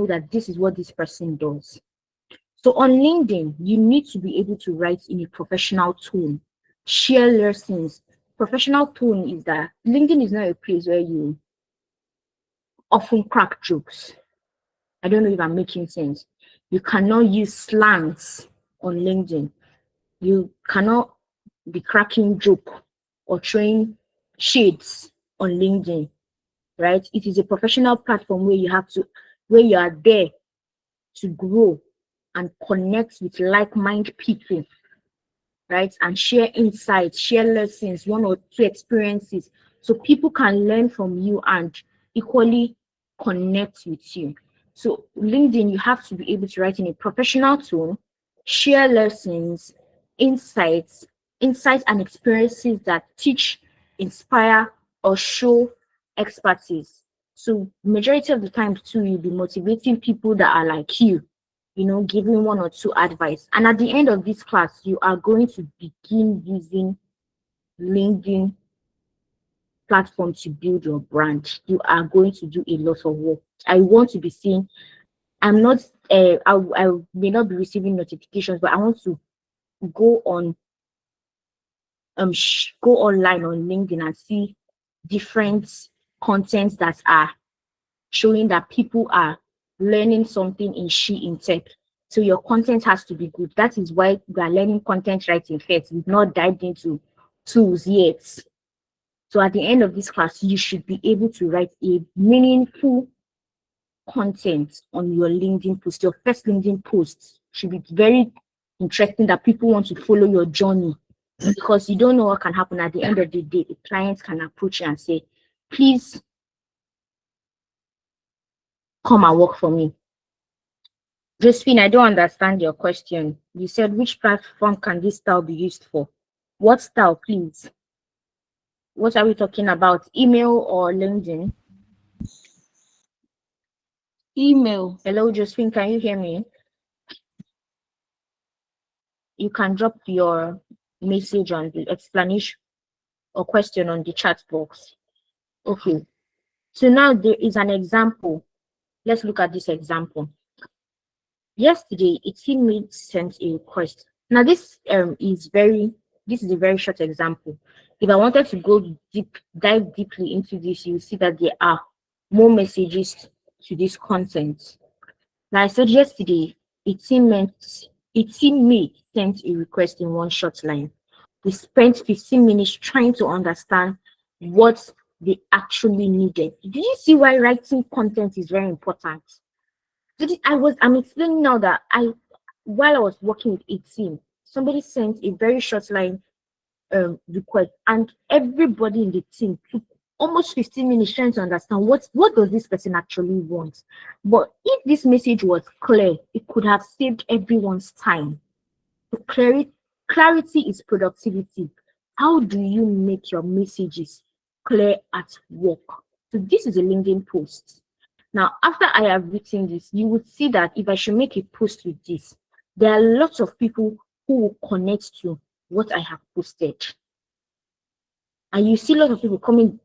that this is what this person does. So on LinkedIn, you need to be able to write in a professional tone, share lessons. Professional tone is that LinkedIn is not a place where you often crack jokes. I don't know if I'm making sense. You cannot use slangs on LinkedIn. You cannot be cracking joke or throwing shades on LinkedIn, right? It is a professional platform where you are there to grow and connect with like-minded people, right? And share insights, share lessons, one or two experiences, so people can learn from you and equally connect with you. So LinkedIn, you have to be able to write in a professional tone, share lessons, insights, insights and experiences that teach, inspire, or show expertise. So majority of the time too, you'll be motivating people that are like you know, giving one or two advice. And at the end of this class, you are going to begin using LinkedIn platform to build your brand. You are going to do a lot of work. I want to be seen. I'm not, I may not be receiving notifications, but I want to go on, go online on LinkedIn and see different contents that are showing that people are learning something in She-inTech. So your content has to be good. That is why we are learning content writing first. We've not dived into tools yet. So at the end of this class, you should be able to write a meaningful content on your LinkedIn post. Your first LinkedIn post should be very interesting, that people want to follow your journey, because you don't know what can happen at the end of the day. The clients can approach you and say, please come and work for me. Josephine, I don't understand your question. You said, which platform can this style be used for? What style, please? What are we talking about? Email or LinkedIn? Email. Hello, Josephine, can you hear me? You can drop your message on the explanation or question on the chat box. Okay. So now there is an example. Let's look at this example. Yesterday, a teammate sent a request. Now this is a very short example. If I wanted to dive deeply into this, you see that there are more messages to this content. Now I said yesterday, a teammate sent a request in one short line. We spent 15 minutes trying to understand what they actually needed. Did you see why writing content is very important? I'm explaining now that while I was working with a team, somebody sent a very short line request, and everybody in the team took almost 15 minutes trying to understand what does this person actually want. But if this message was clear, it could have saved everyone's time. So clarity is productivity. How do you make your messages clear at work? So this is a LinkedIn post. Now, after I have written this, you would see that if I should make a post with this, there are lots of people who will connect to what I have posted. And you see a lot of people coming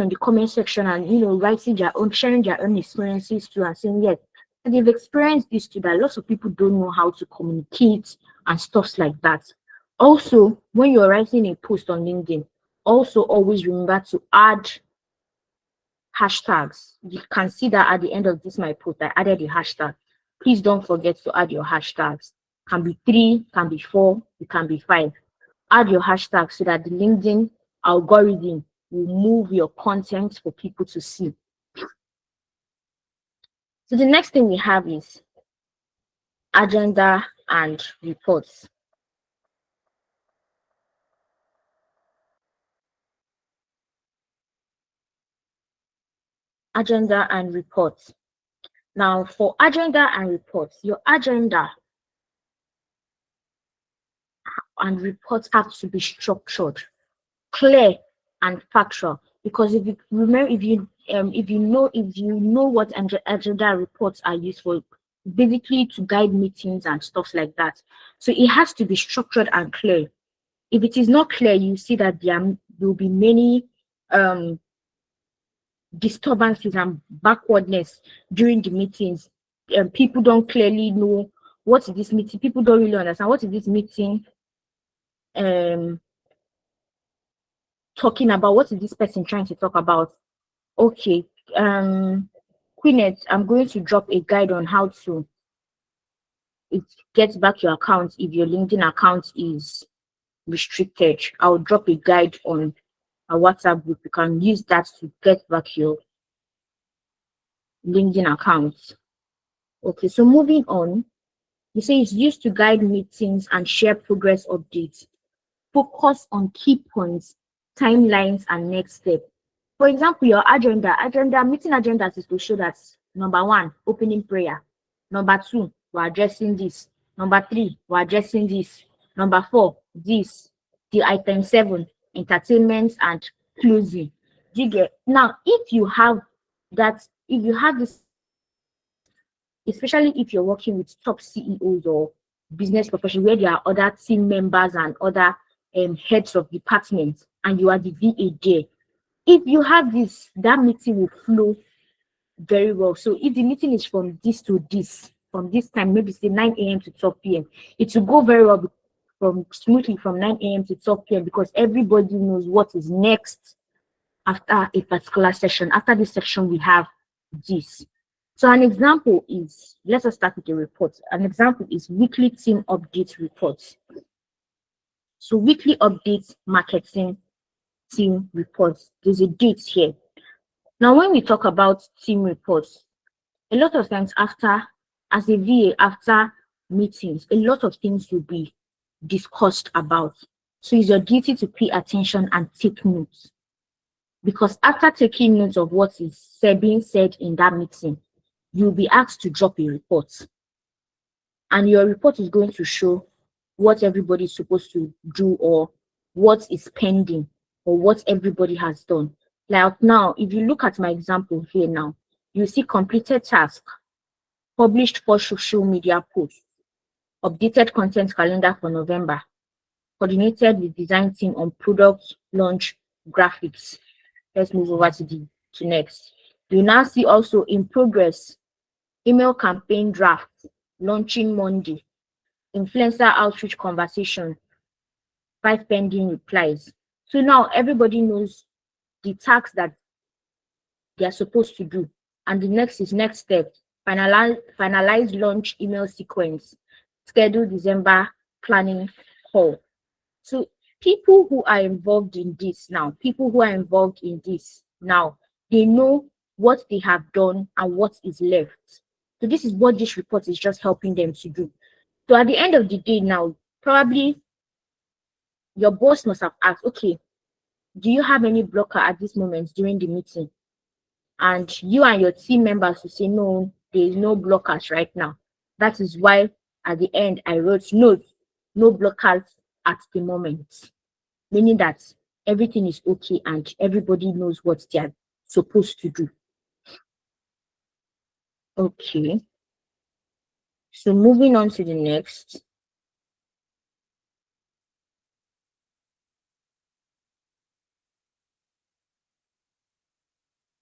on the comment section and writing their own, sharing their own experiences too, and saying, yes, and they've experienced this too, that lots of people don't know how to communicate and stuff like that. Also, when you're writing a post on LinkedIn, also always remember to add hashtags. You can see that at the end of this my post, I added a hashtag. Please don't forget to add your hashtags. Can be 3, can be 4, it can be 5. Add your hashtags so that the LinkedIn algorithm will move your content for people to see. So the next thing we have is agenda and reports. Agenda and reports. Now, for agenda and reports, your agenda and reports have to be structured, clear, and factual. Because if you remember, if you know what agenda reports are used for, basically to guide meetings and stuff like that. So it has to be structured and clear. If it is not clear, you see that there will be many disturbances and backwardness during the meetings. people don't clearly know what is this meeting. People don't really understand what is this meeting um talking about. What is this person trying to talk about? Okay, Queenette, I'm going to drop a guide on how to get back your account if your LinkedIn account is restricted. I'll drop a guide on a WhatsApp group. You can use that to get back your LinkedIn account. Okay, so moving on, you say it's used to guide meetings and share progress updates. Focus on key points, timelines, and next step. For example, your meeting agendas is to show that number one, opening prayer. Number two, we're addressing this. Number three, we're addressing this. Number four, this. The item seven, entertainment and closing. Do you get now? If you have this, especially if you're working with top CEOs or business professionals where there are other team members and other heads of departments, and you are the VA there, if you have this, that meeting will flow very well. So if the meeting is from this to this, from this time, maybe say 9 a.m. to 12 p.m., it will go very well smoothly from 9 a.m. to 12 p.m. because everybody knows what is next after a particular session. After this section, we have this. So an example is, let us start with the report. An example is weekly team update reports. So weekly updates, marketing team reports. There's a date here. Now, when we talk about team reports, a lot of times as a VA, after meetings, a lot of things will be discussed about. So it's your duty to pay attention and take notes. Because after taking notes of what is being said in that meeting, you'll be asked to drop a report. And your report is going to show what everybody is supposed to do or what is pending or what everybody has done. Like now, if you look at my example here now, you see completed task, published for social media posts, updated content calendar for November, coordinated with design team on product launch graphics. Let's move over to next. You now see also in progress, email campaign draft, launching Monday, influencer outreach conversation, 5 pending replies. So now everybody knows the tasks that they are supposed to do. And the next step, finalize launch email sequence, schedule December planning call. So people who are involved in this now, they know what they have done and what is left. So this is what this report is just helping them to do. So at the end of the day now, probably your boss must have asked, okay, do you have any blocker at this moment during the meeting? And you and your team members will say, no, there is no blockers right now. That is why at the end I wrote no blockers at the moment, meaning that everything is okay and everybody knows what they are supposed to do. Okay. So moving on to the next.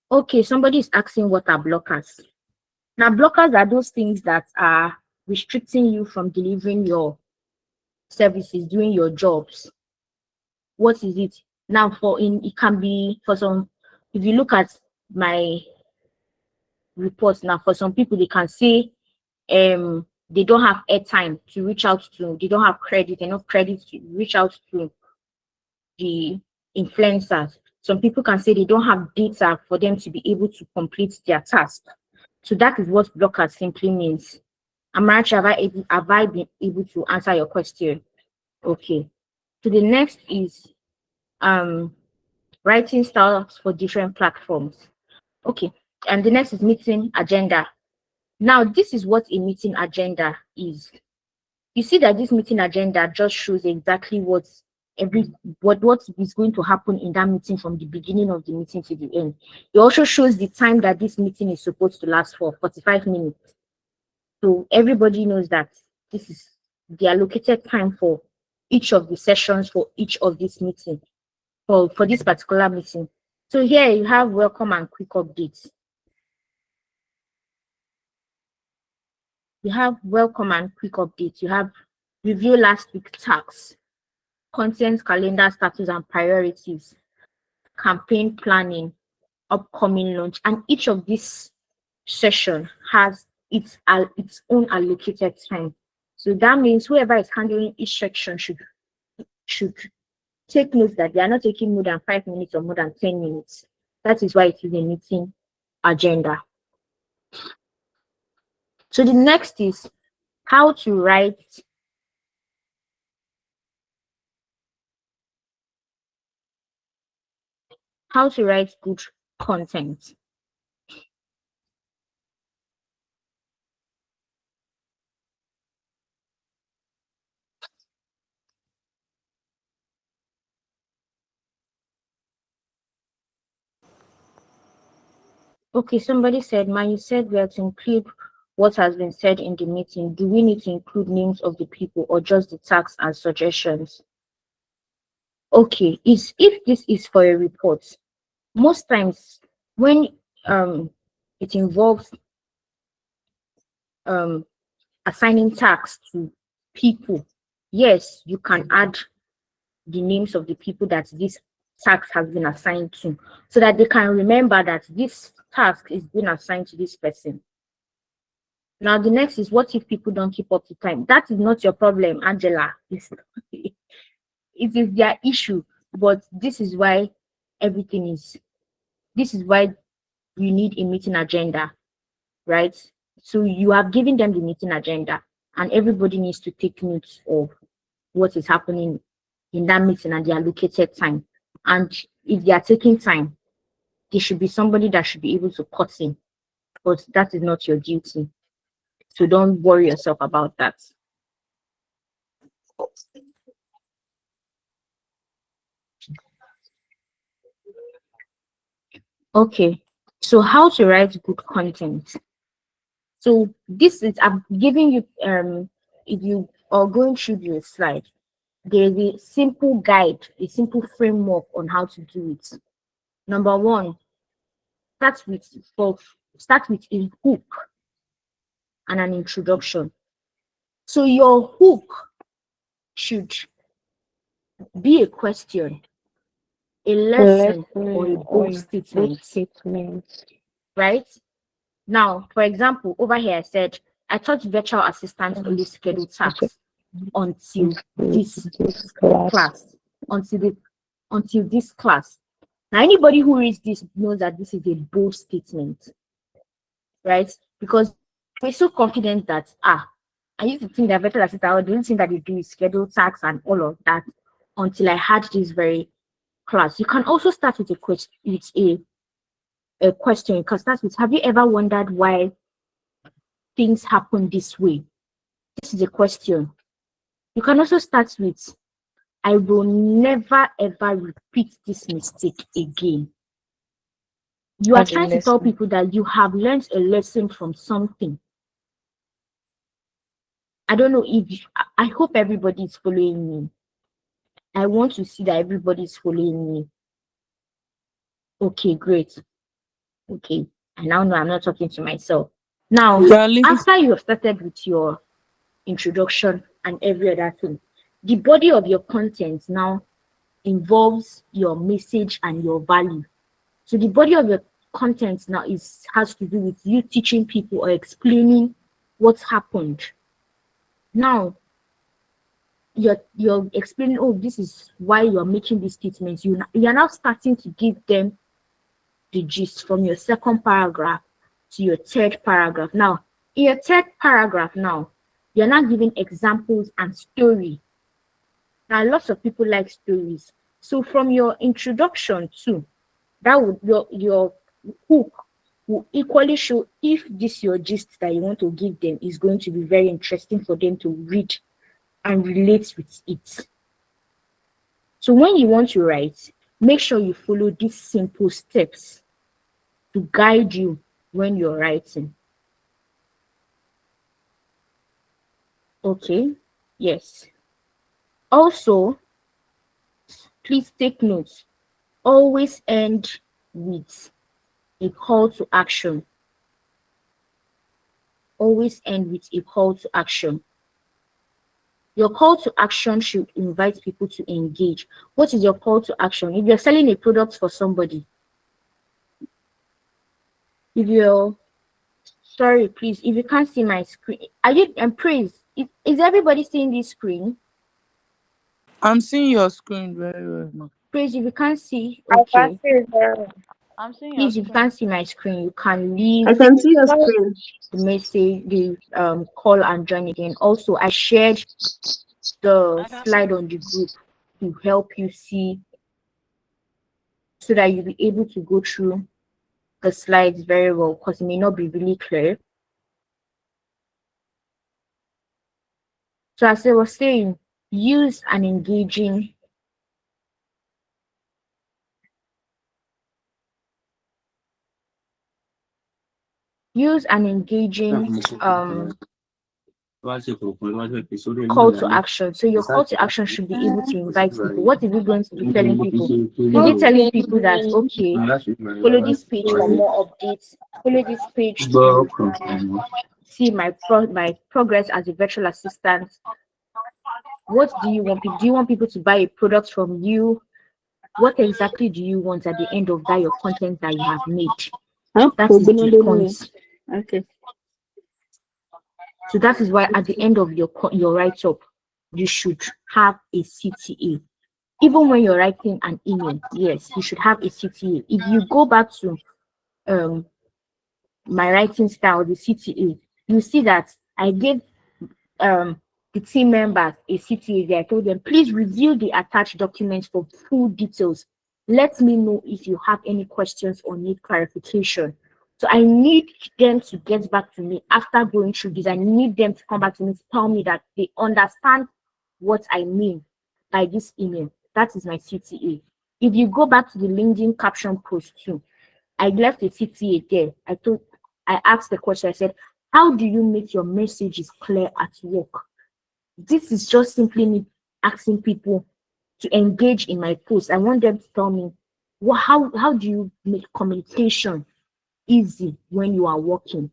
Okay, somebody is asking what are blockers. Now, blockers are those things that are restricting you from delivering your services, doing your jobs. What is it? Now, it can be for some, if you look at my reports now, for some people, they can say they don't have airtime to reach out to, they don't have enough credit to reach out to the influencers. Some people can say they don't have data for them to be able to complete their task. So that is what blockers simply means. Amarachi, have I been able to answer your question? Okay. So the next is writing styles for different platforms. Okay. And the next is meeting agenda. Now, this is what a meeting agenda is. You see that this meeting agenda just shows exactly what is going to happen in that meeting from the beginning of the meeting to the end. It also shows the time that this meeting is supposed to last for, 45 minutes. So everybody knows that this is the allocated time for each of the sessions for each of these meetings, for this particular meeting. So here you have welcome and quick updates. You have welcome and quick updates. You have review last week tasks, content calendar status and priorities, campaign planning, upcoming launch, and each of these session has its own allocated time. So that means whoever is handling each section should take note that they are not taking more than 5 minutes or more than 10 minutes. That is why it is a meeting agenda. So the next is how to write good content. Okay, somebody said, "Man, you said we have to include what has been said in the meeting. Do we need to include names of the people or just the tasks and suggestions?" Okay, if this is for a report, most times when it involves assigning tasks to people, yes, you can add the names of the people that this task has been assigned to, so that they can remember that this task is being assigned to this person. Now, the next is, what if people don't keep up to time? That is not your problem, Angela. It is their issue. But this is why this is why you need a meeting agenda, right? So you have given them the meeting agenda, and everybody needs to take notes of what is happening in that meeting and the allocated time. And if they are taking time, there should be somebody that should be able to cut in, but that is not your duty. So don't worry yourself about that. Okay, so how to write good content. So this is, I'm giving you, if you are going through the slide, there's a simple guide, a simple framework on how to do it. Number one, start with a hook and an introduction. So your hook should be a question, a lesson, or a bold statement, right? Now, for example, over here I said, I thought virtual assistants only schedule tasks until this class, until this class. Now, anybody who reads this knows that this is a bold statement, right? Because we're so confident that I used to think that virtual assistant, or the only thing that they do is schedule tasks and all of that, until I had this very class. You can also start with a question, you can start with, have you ever wondered why things happen this way? This is a question. You can also start with, I will never ever repeat this mistake again. You are trying to tell people that you have learned a lesson from something. I don't know if, I hope everybody is following me. I want to see that everybody is following me. Okay, great. Okay, I now know I'm not talking to myself. Now, after you have started with your introduction and every other thing, the body of your content now involves your message and your value. So the body of your content now has to do with you teaching people or explaining what's happened. Now you're explaining, oh, this is why you're making these statements. You're now starting to give them the gist from your second paragraph to your third paragraph. Now, in your third paragraph now, you're not giving examples and story. Now, lots of people like stories. So from your introduction too, that would your hook will equally show if this your gist that you want to give them is going to be very interesting for them to read and relate with it. So when you want to write, make sure you follow these simple steps to guide you when you're writing. Okay, yes. Also, please take notes. Always end with a call to action. always end with a call to action. Your call to action should invite people to engage. What is your call to action? If you're selling a product for somebody, if you're sorry, please, if you can't see my screen, are you and praise? Is everybody seeing this screen? I'm seeing your screen very well now. Praise, if you can't see, I can okay. see it very well. I'm seeing your Please, if you screen. can't see my screen, you can I leave can see your screen. the message, the call and join again. Also, I shared the I can see. slide on the group to help you see so that you'll be able to go through the slides very well because it may not be really clear. So as I was saying, use an engaging call to action. So your call to action should be able to invite people. What is it going to be telling people? Is it telling people that okay, follow this page for more updates, follow this page to see my progress as a virtual assistant? What do you want? Do you want people to buy a product from you? What exactly do you want at the end of that your content that you have made? Huh? That is the point. Okay. So that is why at the end of your write up, you should have a CTA. Even when you're writing an email, yes, you should have a CTA. If you go back to um my writing style, the CTA, you see that I gave the team members a CTA there. I told them, please review the attached documents for full details. Let me know if you have any questions or need clarification. So I need them to get back to me after going through this. I need them to come back to me to tell me that they understand what I mean by this email. That is my CTA. If you go back to the LinkedIn caption post too, I left a CTA there. I asked the question, I said, how do you make your messages clear at work? This is just simply me asking people to engage in my post. I want them to tell me how do you make communication easy when you are working?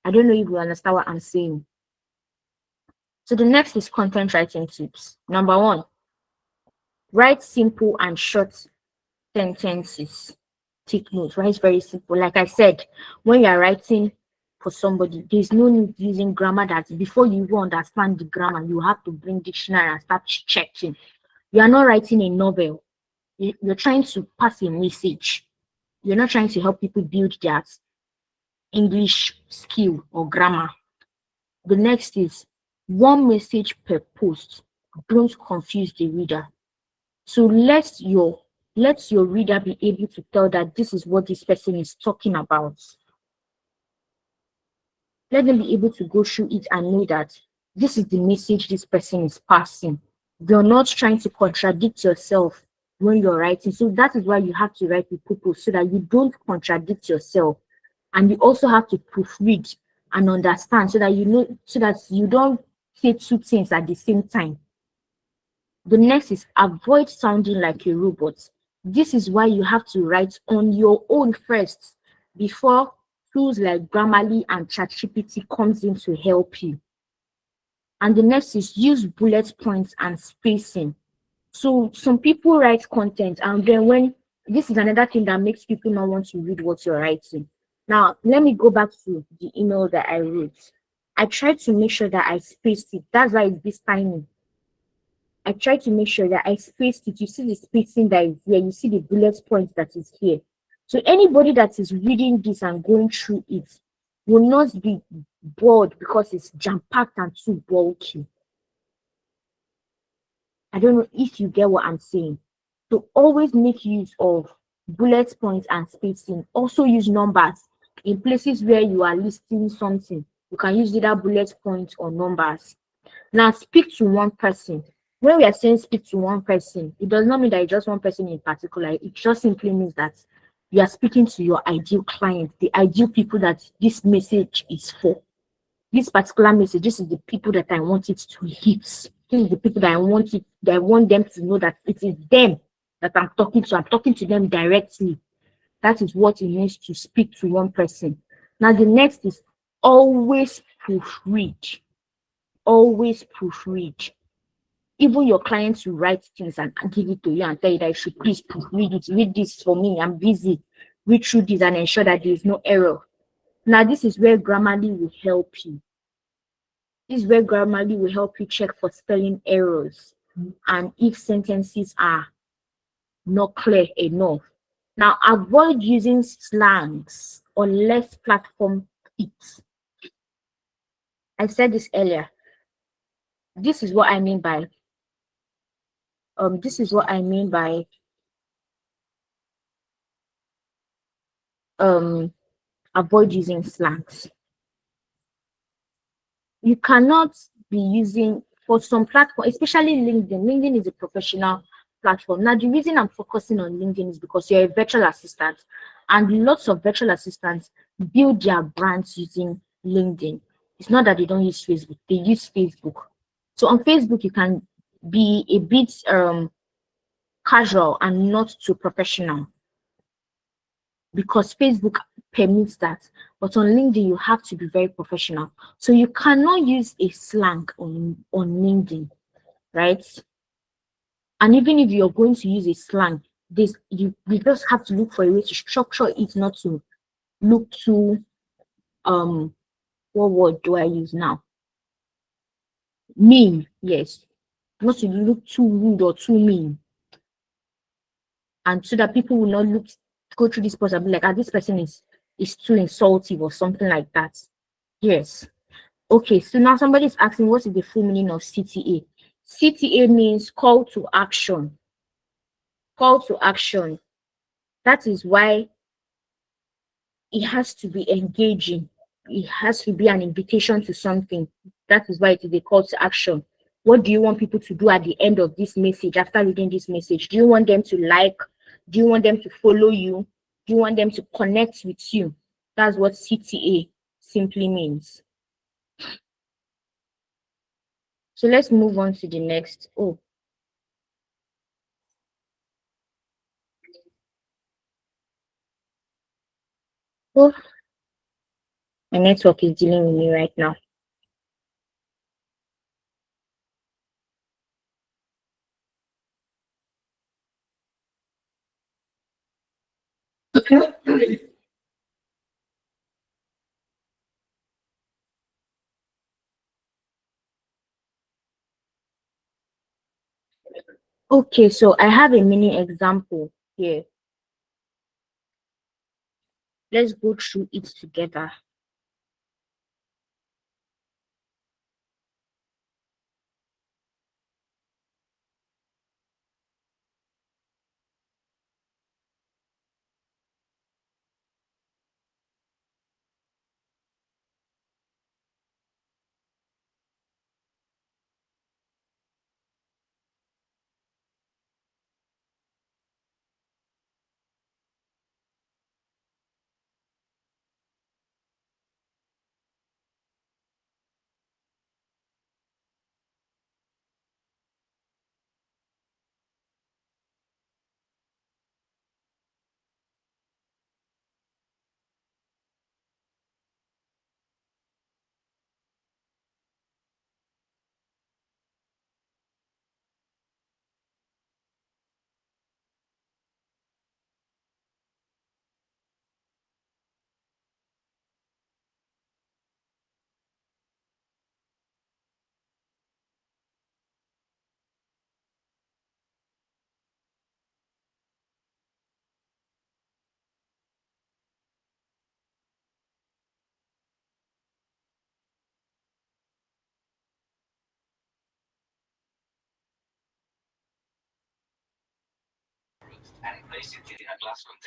I don't know if you understand what I'm saying. So the next is content writing tips. Number one, write simple and short sentences. Take notes. Write very simple. Like I said, when you are writing for somebody, there's no need using grammar that before you even understand the grammar, you have to bring dictionary and start checking. You are not writing a novel. You're trying to pass a message. You're not trying to help people build their English skill or grammar. The next is one message per post. Don't confuse the reader. So let your reader be able to tell that this is what this person is talking about. Let them be able to go through it and know that this is the message this person is passing. You're not trying to contradict yourself when you're writing. So that is why you have to write with purpose so that you don't contradict yourself. And you also have to proofread and understand so that you know so that you don't say two things at the same time. The next is avoid sounding like a robot. This is why you have to write on your own first before tools like Grammarly and ChatGPT comes in to help you. And the next is use bullet points and spacing. So some people write content and then when this is another thing that makes people not want to read what you're writing. Now, let me go back to the email that I wrote. I tried to make sure that I spaced it. That's why it's this tiny. I try to make sure that I spaced it. You see the spacing that is here, you see the bullet point that is here. So anybody that is reading this and going through it will not be bored because it's jam-packed and too bulky. I don't know if you get what I'm saying. So always make use of bullet points and spacing. Also use numbers in places where you are listing something. You can use either bullet points or numbers. Now speak to one person. When we are saying speak to one person, it does not mean that it's just one person in particular. It just simply means that you are speaking to your ideal client, the ideal people that this message is for. This particular message, this is the people that I want it to hit. This is the people that I want them to know that it is them that I'm talking to. I'm talking to them directly. That is what it means to speak to one person. Now the next is always proofread. Always proofread. Even your clients will write things and give it to you and tell you that you should please proofread it. Read this for me. I'm busy. Read through this and ensure that there is no error. Now, this is where Grammarly will help you. This is where Grammarly will help you check for spelling errors and if sentences are not clear enough. Now, avoid using slangs unless platform fits. I said this earlier. This is what I mean by this is what I mean by um avoid using slangs. You cannot be using for some platform, especially LinkedIn. LinkedIn is a professional platform. Now, the reason I'm focusing on LinkedIn is because you're a virtual assistant, and lots of virtual assistants build their brands using LinkedIn. It's not that they don't use Facebook, they use Facebook. So on Facebook, you can be a bit casual and not too professional because Facebook permits that. But on LinkedIn, you have to be very professional. So you cannot use a slang on LinkedIn, right? And even if you're going to use a slang, you just have to look for a way to structure it, not to look too what word do I use now? Mean, yes. Not to look too rude or too mean. And so that people will not go through this process and be like, this person is too insultive or something like that. Yes. Okay, so now somebody's asking what is the full meaning of CTA? CTA means call to action. Call to action. That is why it has to be engaging. It has to be an invitation to something. That is why it is a call to action. What do you want people to do at the end of this message, after reading this message? Do you want them to like? Do you want them to follow you? Do you want them to connect with you? That's what CTA simply means. So let's move on to the next. Oh, my network is dealing with me right now. Okay, so I have a mini example here. Let's go through it together.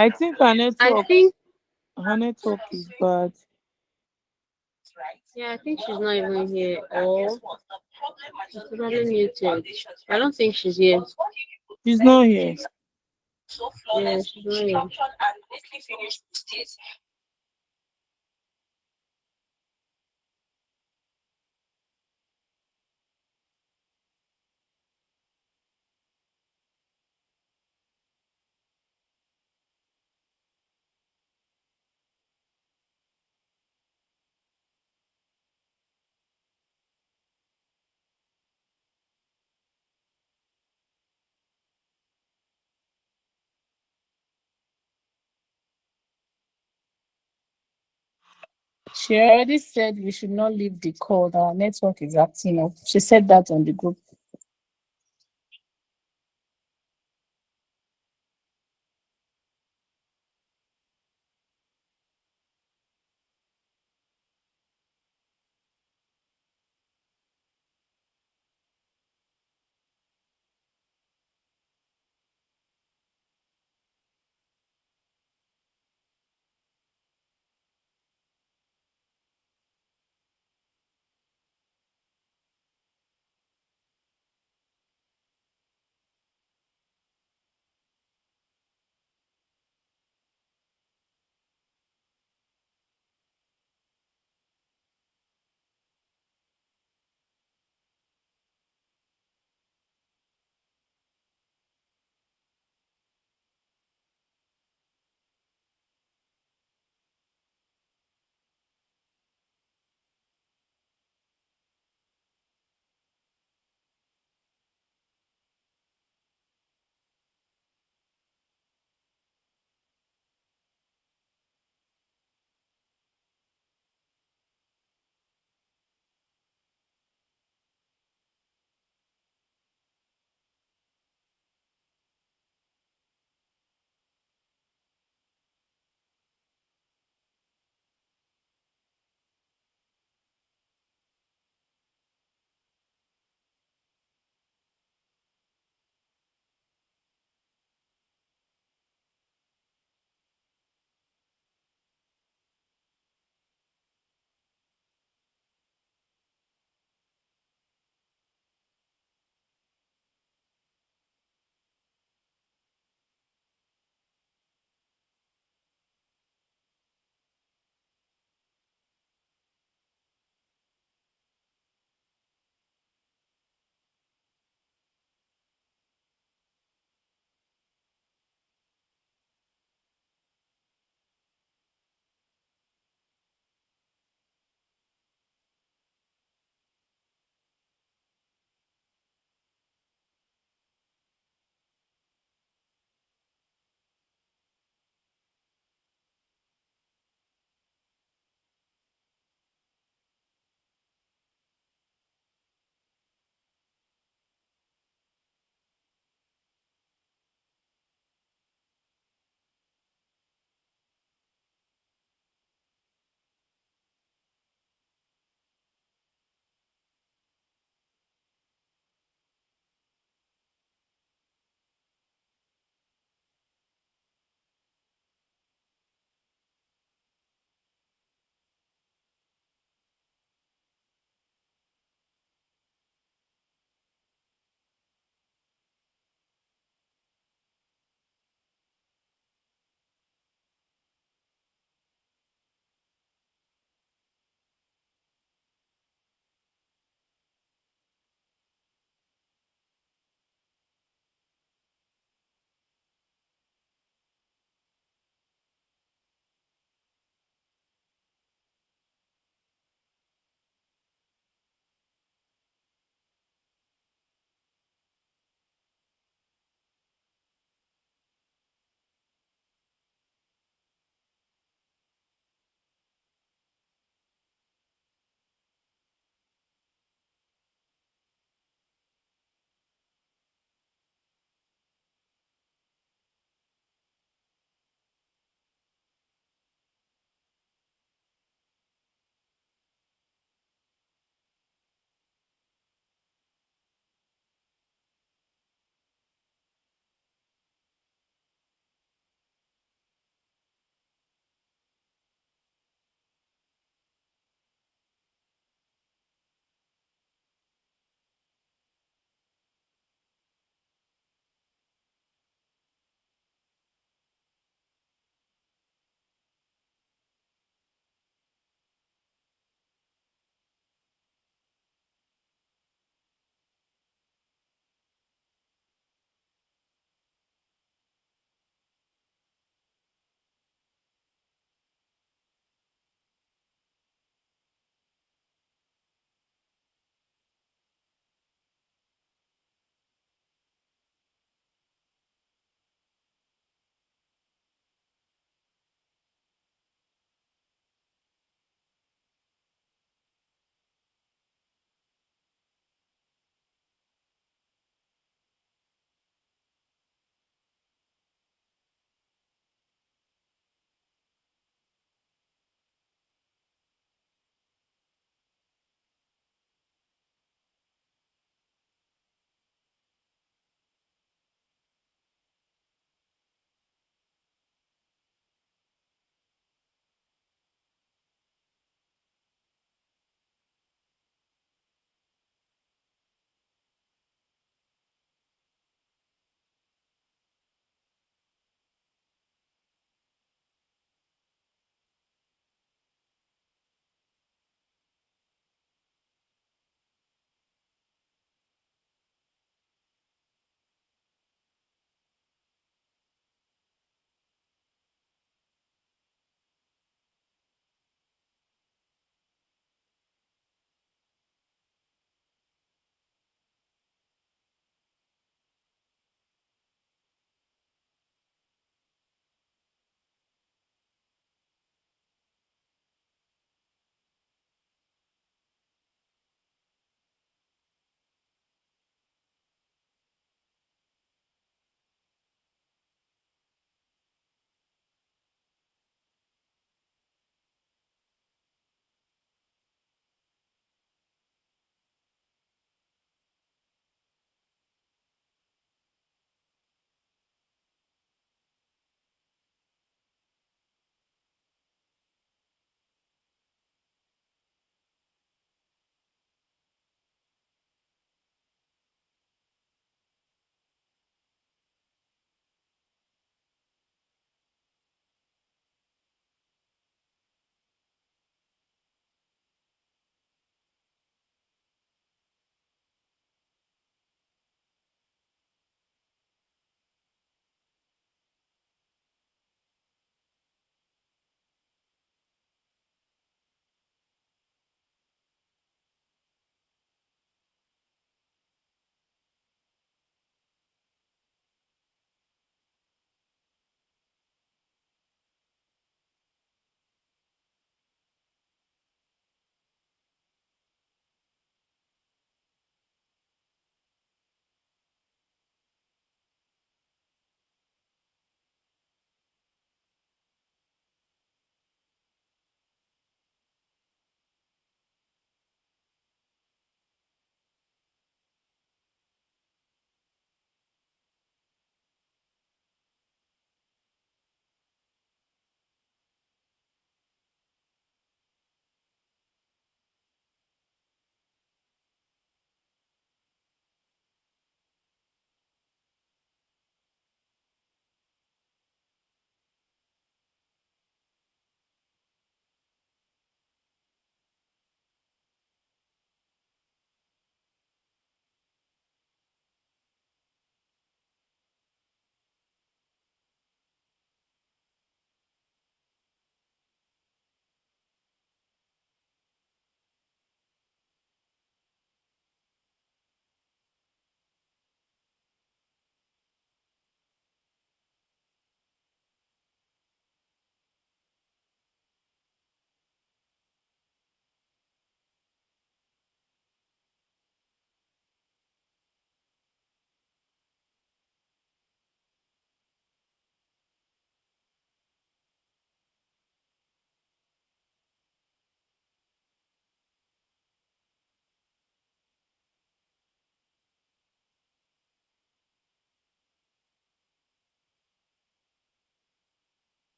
I think I think, her network is bad. yeah, I think she's not even here, or she's probably muted. I don't think she's here. She's not here. Yeah, she's not here. She already said we should not leave the call. Our network is acting up. She said that on the group.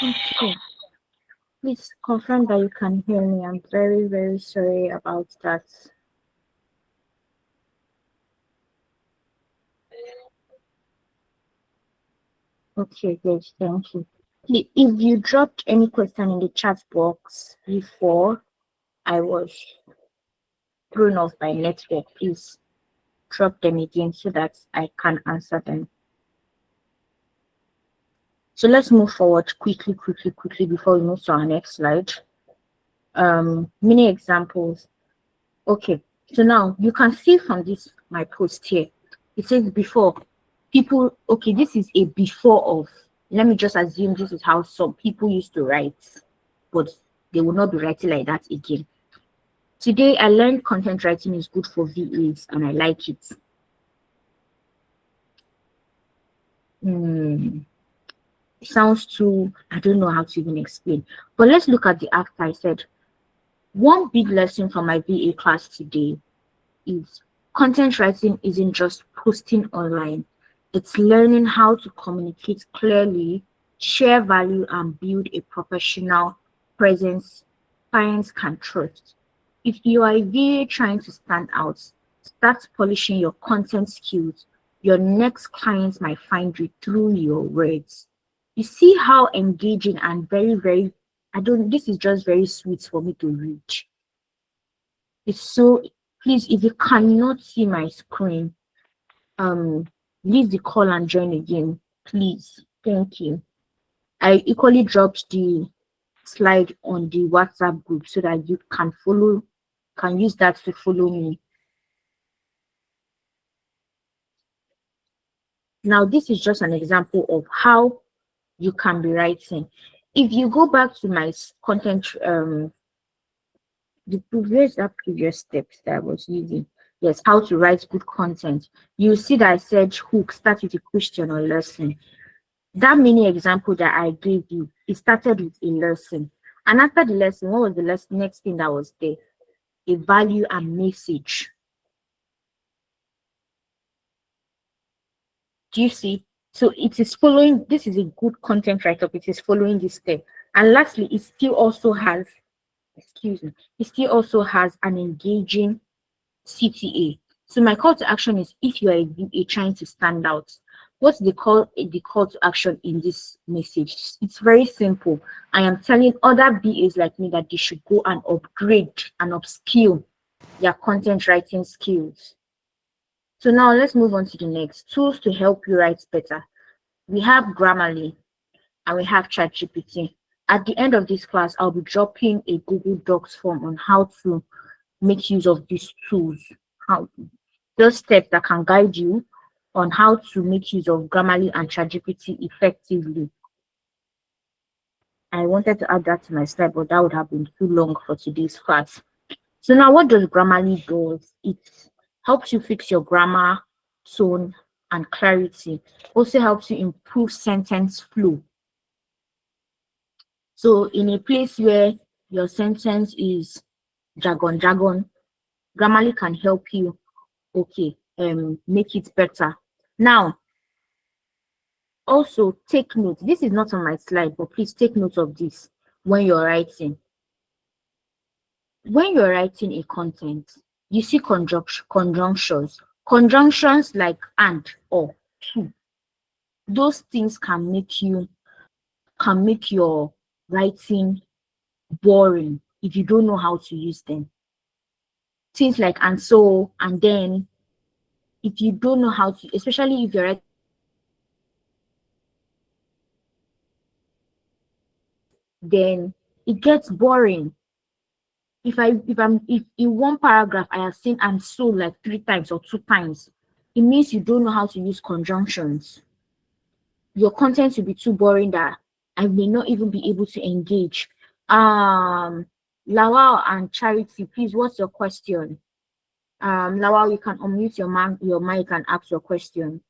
Okay. Please confirm that you can hear me. I'm very, very sorry about that. Okay, good. Thank you. If you dropped any question in the chat box before I was thrown off by network, please drop them again so that I can answer them. So let's move forward quickly before we move to our next slide. Mini examples. Okay, so now you can see from this my post here, it says before people. Okay, this is a before of. Let me just assume this is how some people used to write, but they will not be writing like that again. Today I learned content writing is good for VAs and I like it. It sounds too, I don't know how to even explain. But let's look at the after. I said, one big lesson from my VA class today is content writing isn't just posting online. It's learning how to communicate clearly, share value, and build a professional presence clients can trust. If you are a VA trying to stand out, start polishing your content skills. Your next clients might find you through your words. You see how engaging and very, very, this is just very sweet for me to read. It's so, please, if you cannot see my screen, leave the call and join again, please. Thank you. I equally dropped the slide on the WhatsApp group so that you can use that to follow me. Now, this is just an example of how you can be writing. If you go back to my content, the previous steps that I was using, yes, how to write good content. You see that I said hook, start with a question or lesson. That mini example that I gave you, it started with a lesson. And after the lesson, what was the next thing that was there? A value and message. Do you see? So it is following, this is a good content write-up. It is following this step. And lastly, it still also has, it still also has an engaging CTA. So my call to action is, if you are a trying to stand out, what's the call to action in this message? It's very simple. I am telling other BAs like me that they should go and upgrade and upskill their content writing skills. So now let's move on to the next. Tools to help you write better. We have Grammarly and we have ChatGPT. At the end of this class, I'll be dropping a Google Docs form on how to make use of these tools. Those steps that can guide you on how to make use of Grammarly and ChatGPT effectively. I wanted to add that to my slide, but that would have been too long for today's class. So now what does Grammarly do? It helps you fix your grammar, tone, and clarity. Also helps you improve sentence flow. So in a place where your sentence is jargon, Grammarly can help you, make it better. Now, also take note. This is not on my slide, but please take note of this when you're writing. When you're writing a content, you see conjunctions. Conjunctions like and, or, to. Those things can make your writing boring if you don't know how to use them. Things like and so, and then, if you don't know how to, especially if you're writing, then it gets boring. If in one paragraph I have seen and so like 3 times or 2 times, it means you don't know how to use conjunctions. Your content will be too boring that I may not even be able to engage. Lawal and Charity, please, what's your question? Lawal, you can unmute your mic and ask your question,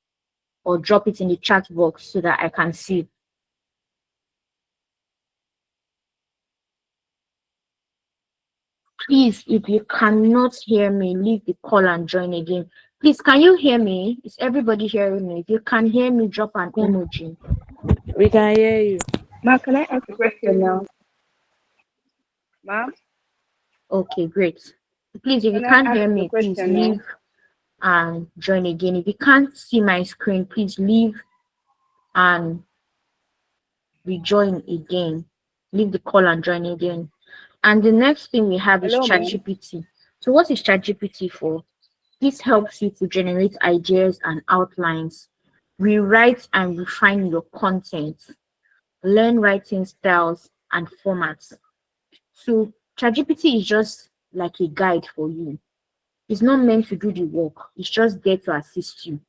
or drop it in the chat box so that I can see. Please, if you cannot hear me, leave the call and join again. Please, can you hear me? Is everybody hearing me? If you can hear me, drop an emoji. We can hear you. Ma, can I ask a question now? Ma, Okay, great. Please, if you can I can't hear ask a me, please question now? leave and join again. If you can't see my screen, please leave and rejoin again. Leave the call and join again. And the next thing we have is Hello, ma. ChatGPT. So what is ChatGPT for? This helps you to generate ideas and outlines, rewrite and refine your content, learn writing styles and formats. So ChatGPT is just like a guide for you. It's not meant to do the work. It's just there to assist you.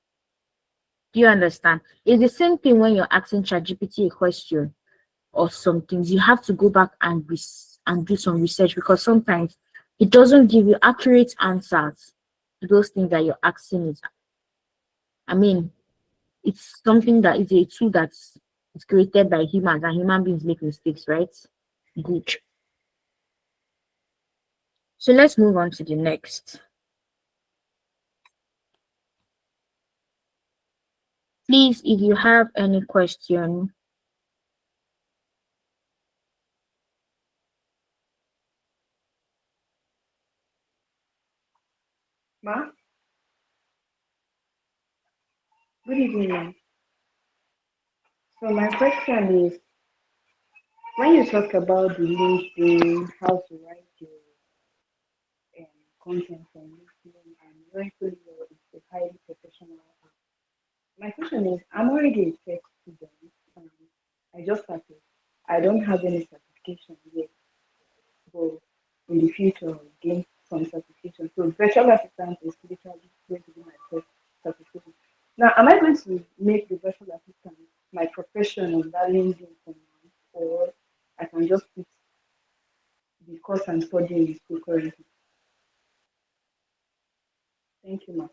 Do you understand? It's the same thing when you're asking ChatGPT a question or some things. You have to go back and do some research because sometimes it doesn't give you accurate answers to those things that you're asking it. I mean, it's something that is a tool that's it's created by humans and human beings make mistakes, right? Good. So let's move on to the next. Please, if you have any question, Ma, good evening, ma. So my question is, when you talk about the LinkedIn, how to write your content on LinkedIn, and when it's a highly professional app. My question is, I'm already a tech student, and I just started. I don't have any certification yet, but in the future, I'll gain some certification. So virtual assistant is literally going to be my first certification. Now, am I going to make the virtual assistant my profession on that LinkedIn for now, or I can just put the course I'm studying in school currently? Thank you, ma'am.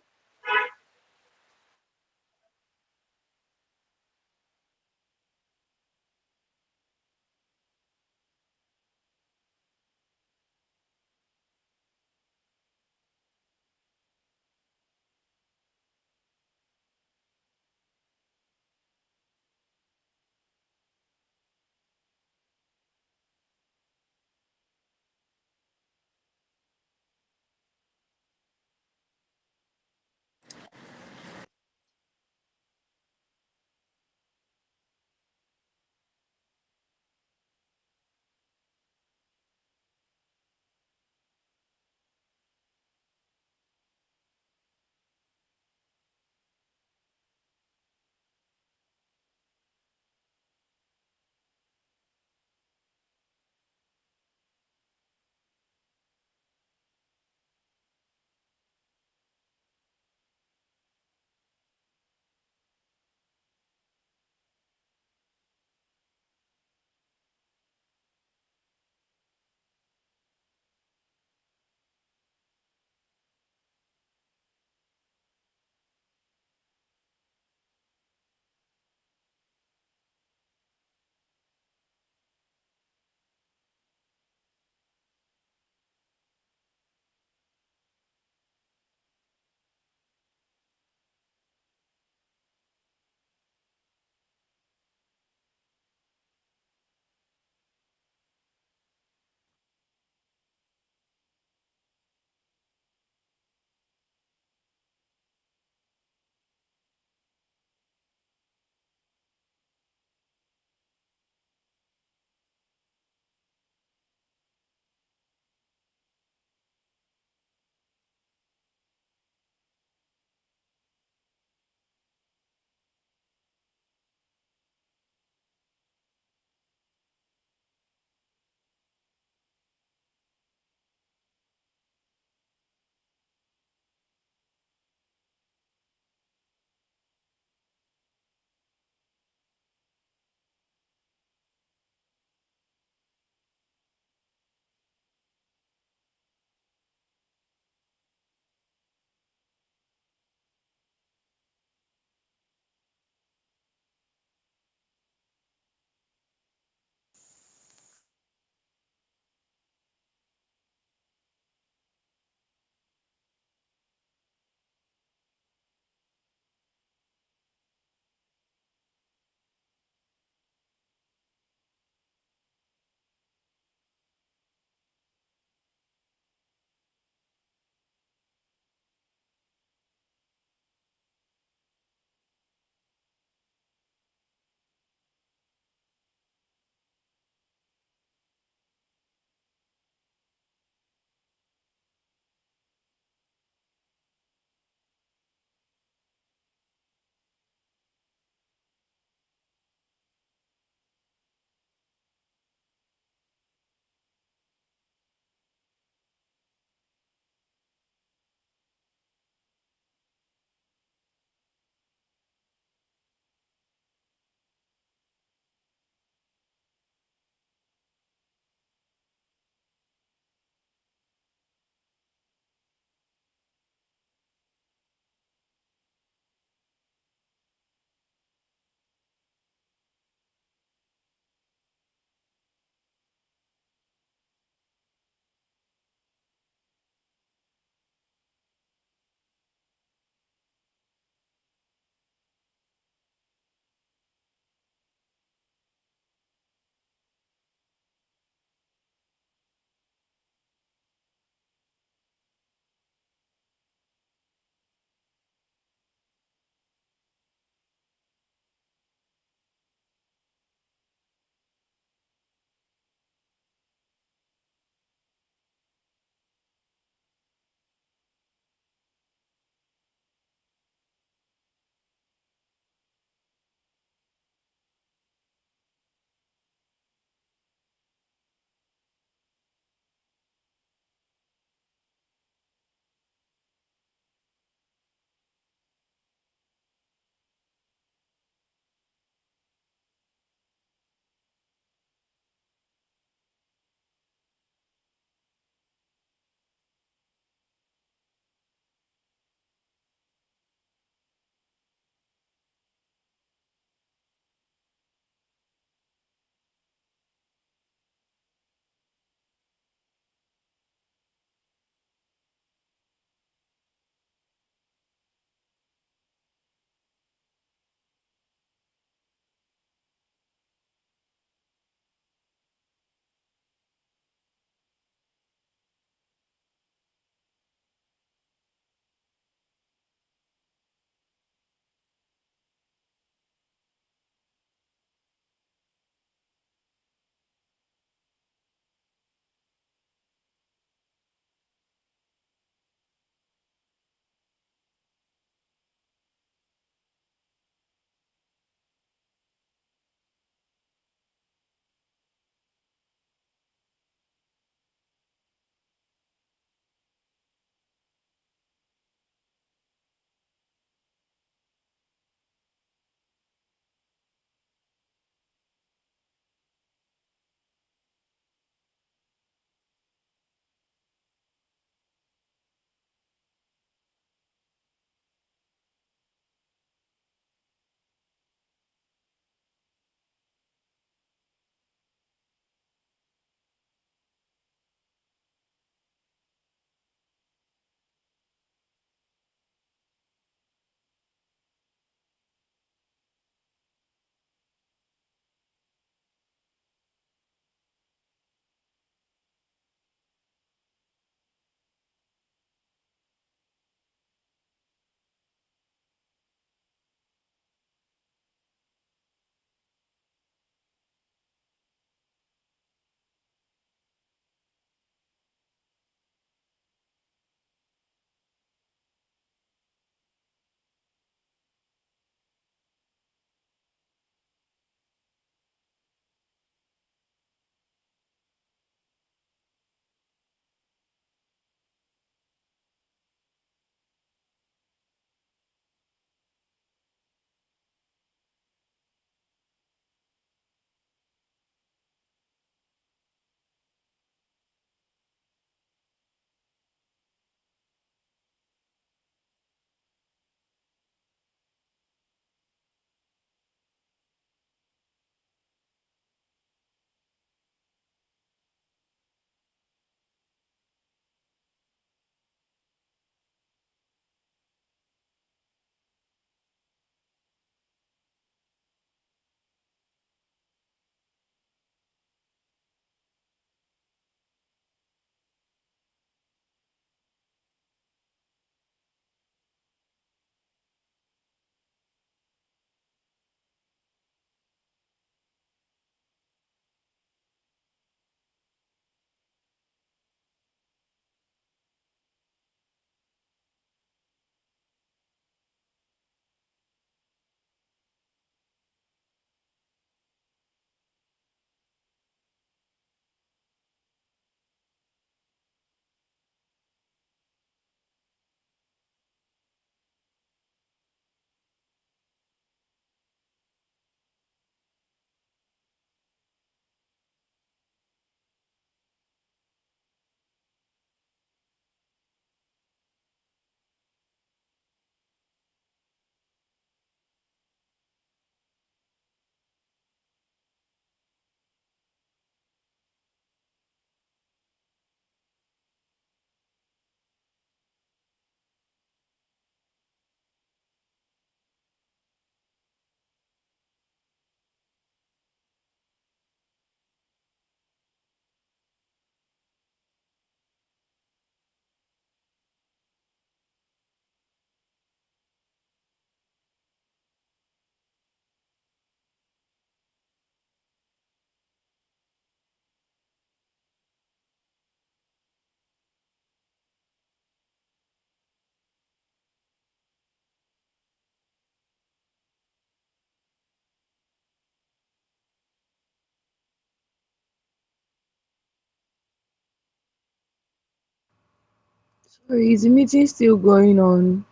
Sorry, is the meeting still going on?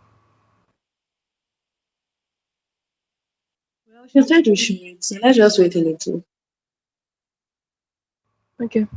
Well, she said we should, so let's just wait a little. Okay.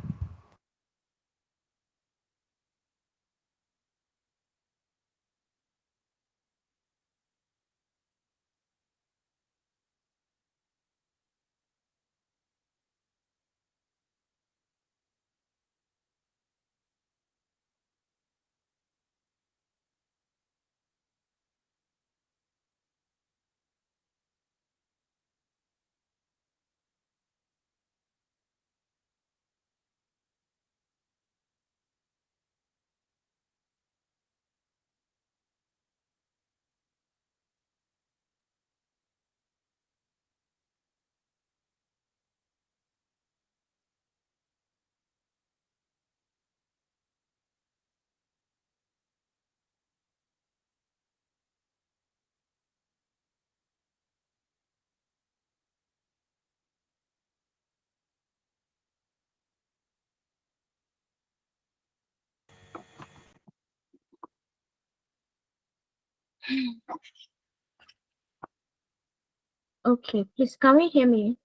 Okay, please, can we hear me?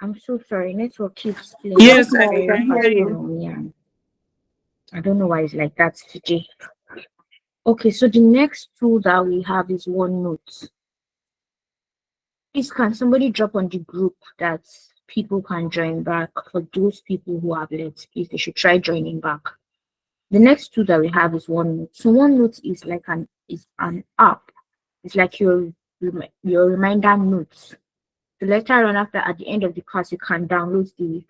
I'm so sorry. Network keeps playing Yes, up I very can hear fast you. on me, and I don't know why it's like that today. Okay, so the next tool that we have is OneNote. Please, can somebody drop on the group that people can join back? For those people who have left, please, they should try joining back. The next tool that we have is OneNote. So OneNote is like an app. It's like your reminder notes. So later on, after at the end of the class, you can download the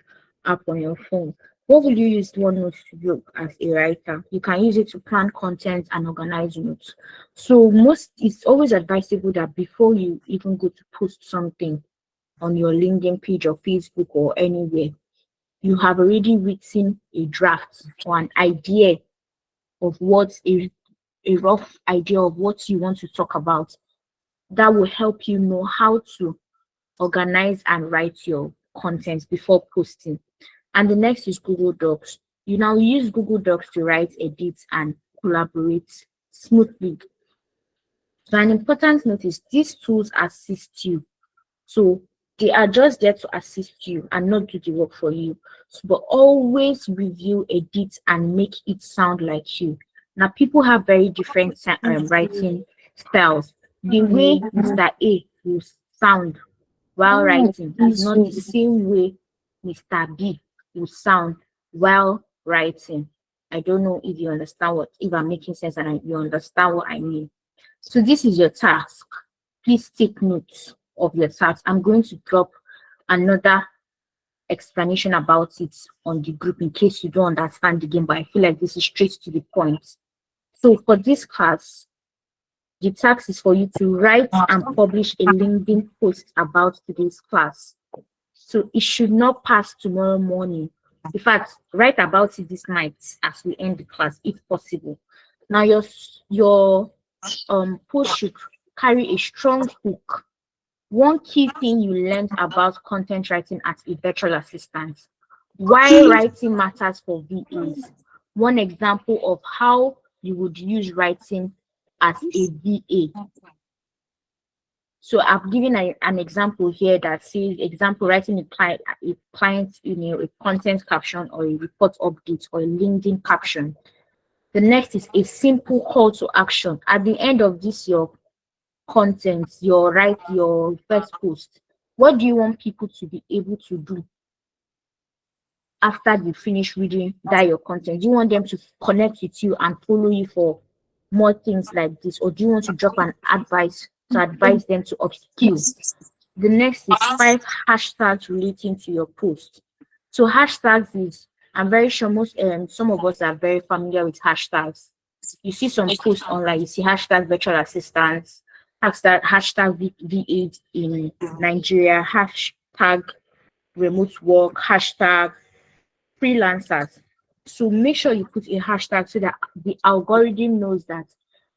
app on your phone. What will you use OneNote to do as a writer? You can use it to plan content and organize notes. So it's always advisable that before you even go to post something on your LinkedIn page or Facebook or anywhere, you have already written a draft or an idea of a rough idea of what you want to talk about. That will help you know how to organize and write your content before posting. And the next is Google Docs. You now use Google Docs to write, edit, and collaborate smoothly. So an important note is these tools assist you. So they are just there to assist you and not do the work for you. But always review, edit, and make it sound like you. Now, people have very different writing styles. The way Mr. A will sound while writing is not the same way Mr. B will sound while writing. I don't know if you understand if I'm making sense and you understand what I mean. So this is your task. Please take notes of your task. I'm going to drop another explanation about it on the group in case you don't understand the game, but I feel like this is straight to the point. So for this class, the task is for you to write and publish a LinkedIn post about today's class. So it should not pass tomorrow morning. In fact, write about it this night as we end the class, if possible. Now your post should carry a strong hook. One key thing you learned about content writing as a virtual assistant. Why writing matters for VAs. One example of how you would use writing as a VA. So I've given an example here that says, example, writing a client email, a content caption, or a report update, or a LinkedIn caption. The next is a simple call to action. At the end of this, your content, your first post, what do you want people to be able to do after they finish reading that your content? Do you want them to connect with you and follow you for more things like this, or do you want to drop an advice to advise them to upskill? The next is 5 hashtags relating to your post. So hashtags is, I'm very sure some of us are very familiar with hashtags. You see some posts online, you see hashtag virtual assistants, hashtag V8 in Nigeria, hashtag remote work, hashtag freelancers. So make sure you put a hashtag so that the algorithm knows that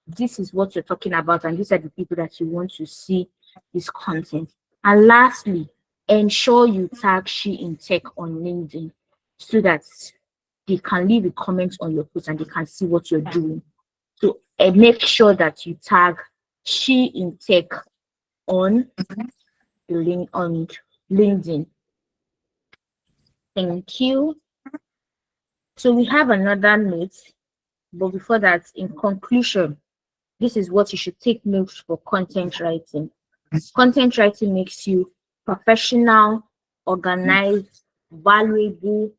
this is what you're talking about and these are the people that you want to see this content. And lastly, ensure you tag She-inTech on LinkedIn so that they can leave a comment on your post and they can see what you're doing. So make sure that you tag She-inTech on the link on LinkedIn. Thank you. So we have another note, but before that, in conclusion, this is what you should take notes for content writing. Content writing makes you professional, organized, valuable,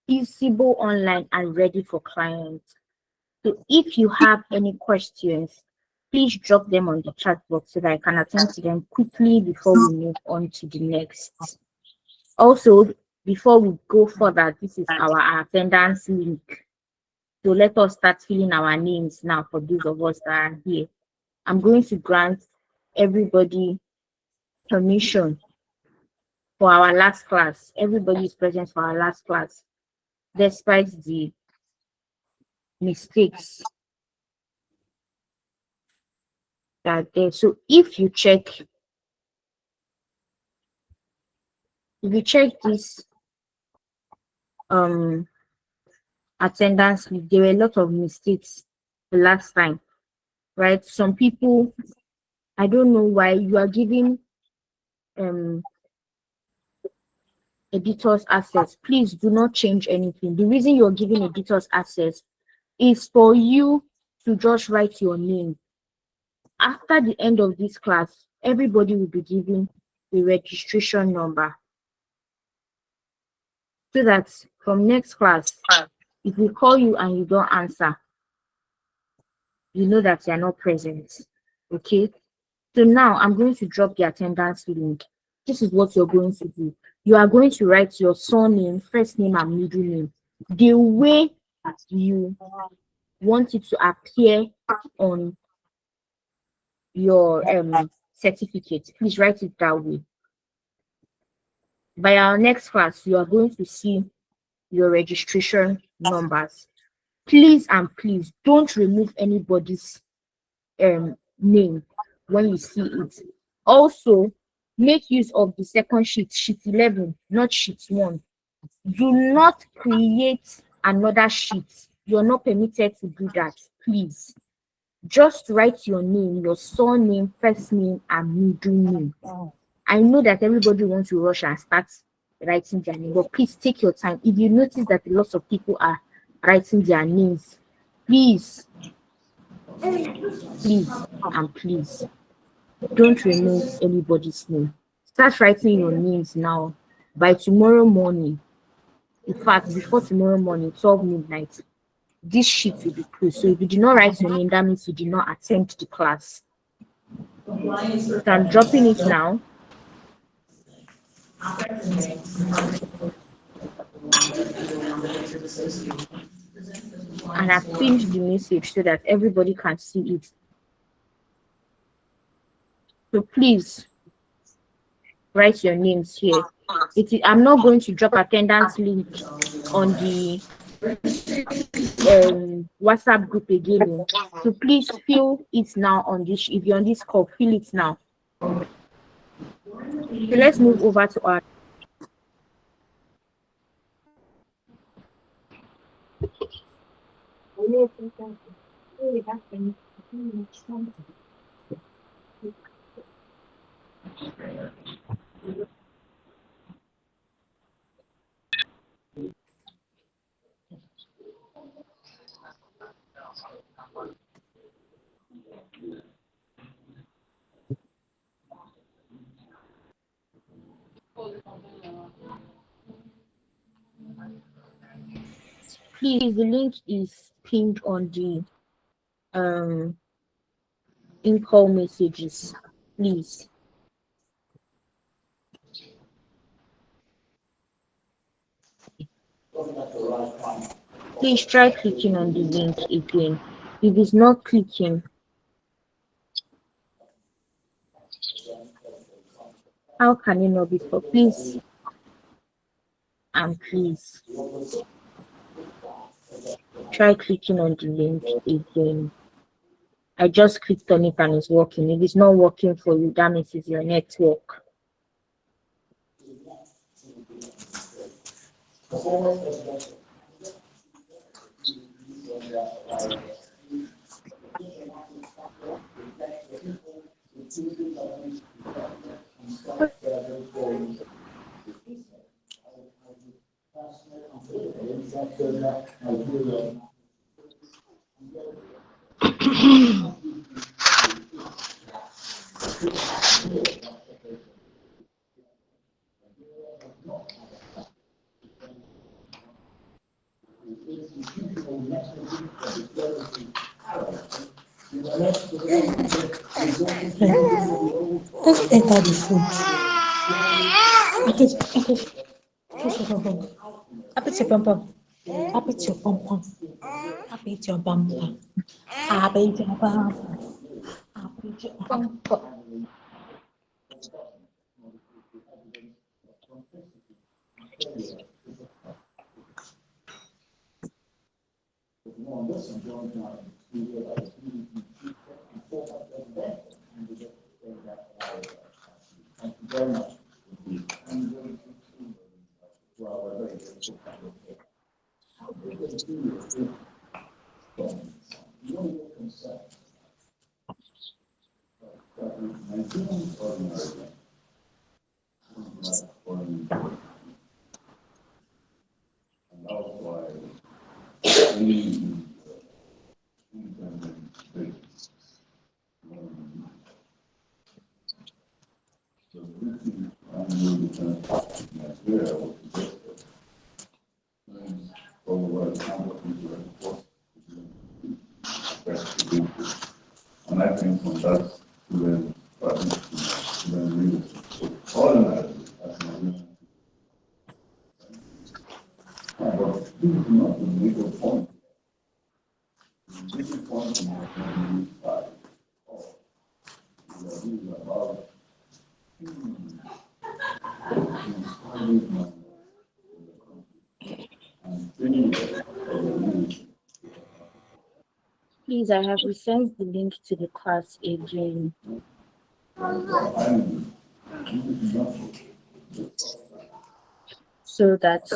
visible online, and ready for clients. So if you have any questions, please drop them on the chat box so that I can attend to them quickly before we move on to the next. Also, before we go further, this is our attendance link. So let us start filling our names now for those of us that are here. I'm going to grant everybody permission for our last class. Everybody is present for our last class, despite the mistakes that are there. So if you check this attendance, there were a lot of mistakes the last time, right? Some people, I don't know why you are giving editors access. Please do not change anything. The reason you're giving editors access is for you to just write your name. After the end of this class, everybody will be given a registration number, so that from next class, if we call you and you don't answer, you know that you are not present. Okay, so now I'm going to drop the attendance link. This is what you're going to do. You are going to write your surname, first name, and middle name the way you want it to appear on your certificate. Please write it that way. By our next class, you are going to see your registration numbers. Please and please don't remove anybody's name when you see it. Also, make use of the second sheet, sheet 11, not sheet 1. Do not create another sheet. You're not permitted to do that, please. Just write your name, your surname, first name, and middle name. I know that everybody wants to rush and start writing their name, but please take your time. If you notice that a lot of people are writing their names, please and please don't remove anybody's name. Start writing your names now. By tomorrow morning, in fact, before tomorrow morning, 12 midnight, this sheet will be closed. So if you do not write your name, that means you did not attend the class. So I'm dropping it now. And I've pinned the message so that everybody can see it. So please write your names here. I'm not going to drop attendance link on the WhatsApp group again. So please fill it now on this. If you're on this call, fill it now. So let's move over to our please, the link is pinned on the in-call messages, please. Please try clicking on the link again. If it's not clicking, how can it not be for? Please and please try clicking on the link again. I just clicked on it and it's working. If it's not working for you, that means it's your network. Let's enter the food. Okay, okay. Push your pom pom. Happy to pom pom. Happy to pom pom. Happy to pom pom. Happy to pom pom. Happy to pom pom. And I think from that student leadership, all in that, that's my reason. But this is not the major point. The major point in the side is about inspiring my and training for the leadership. Please, I have resent the link to the class again. So that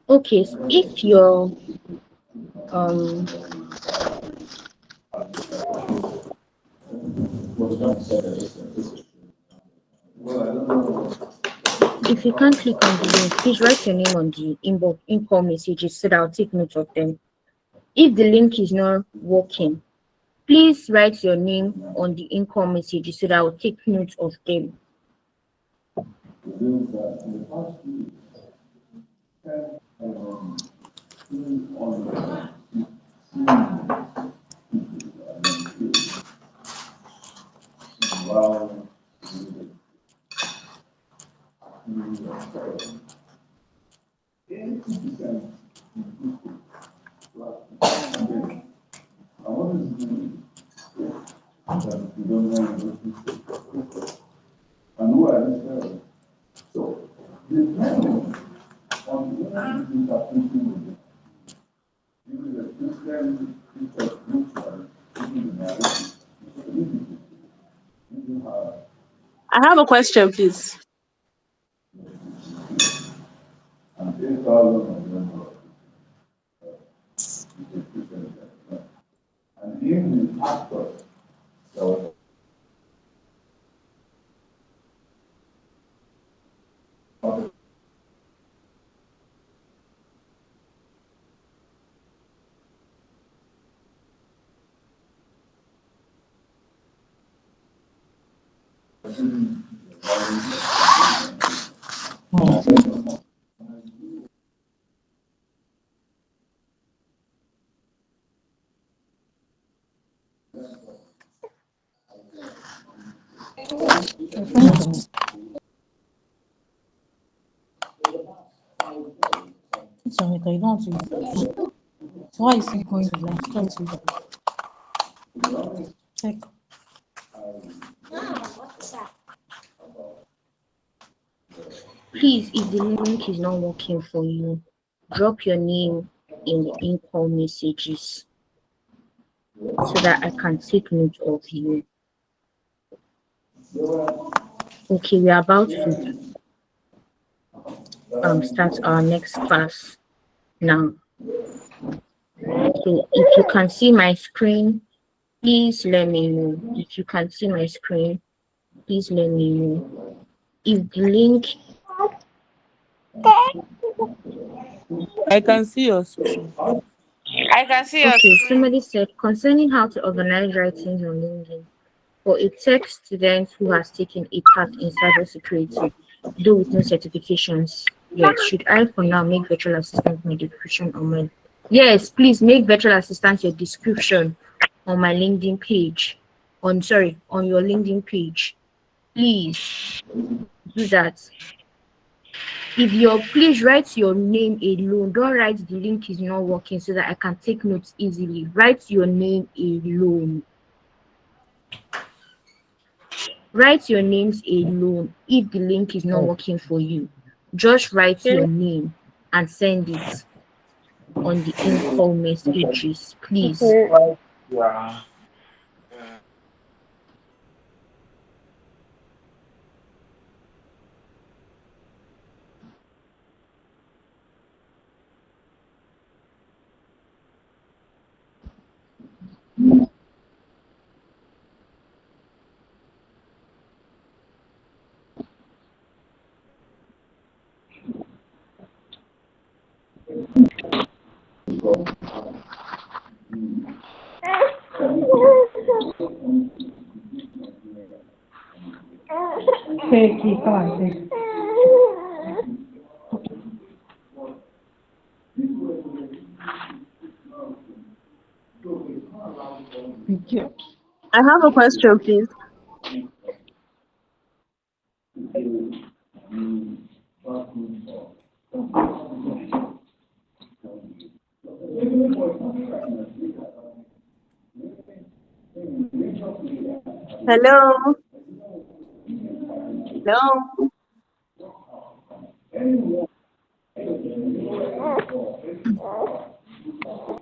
okay, so if your um if you can't click on the link, please write your name on the inbox income messages so that I'll take note of them. If the link is not working, please write your name on the income messages so that I'll take note of them. And who are these? So, depending on where you are thinking with it, even the Christian teacher groups are taking the narrative. You have I have a question, please. and 8,000 of them are and even the actors that were Sorry, you don't have to. So why is he going to like try to like Please, if the link is not working for you, drop your name in the in-call messages so that I can take note of you. Okay, we are about to start our next class now. So if you can see my screen, please let me know. If you can see my screen, please let me know. If the link, I can see your screen. I can see your okay, screen. somebody said concerning how to organize writings on LinkedIn for a tech student who has taken a path in cybersecurity, though with no certifications yet. Should I, for now, make virtual assistant my description on my? Yes, please make virtual assistant your description on my LinkedIn page. On your LinkedIn page. Please do that. If you're, please write your name alone. Don't write the link is not working so that I can take notes easily. Write your name alone. Write your names alone. If the link is not working for you, just write Okay. your name and send it on the in-call messages, please. Okay. take it? Come on, take it. Thank you. I have a question, please. Hello. Hello.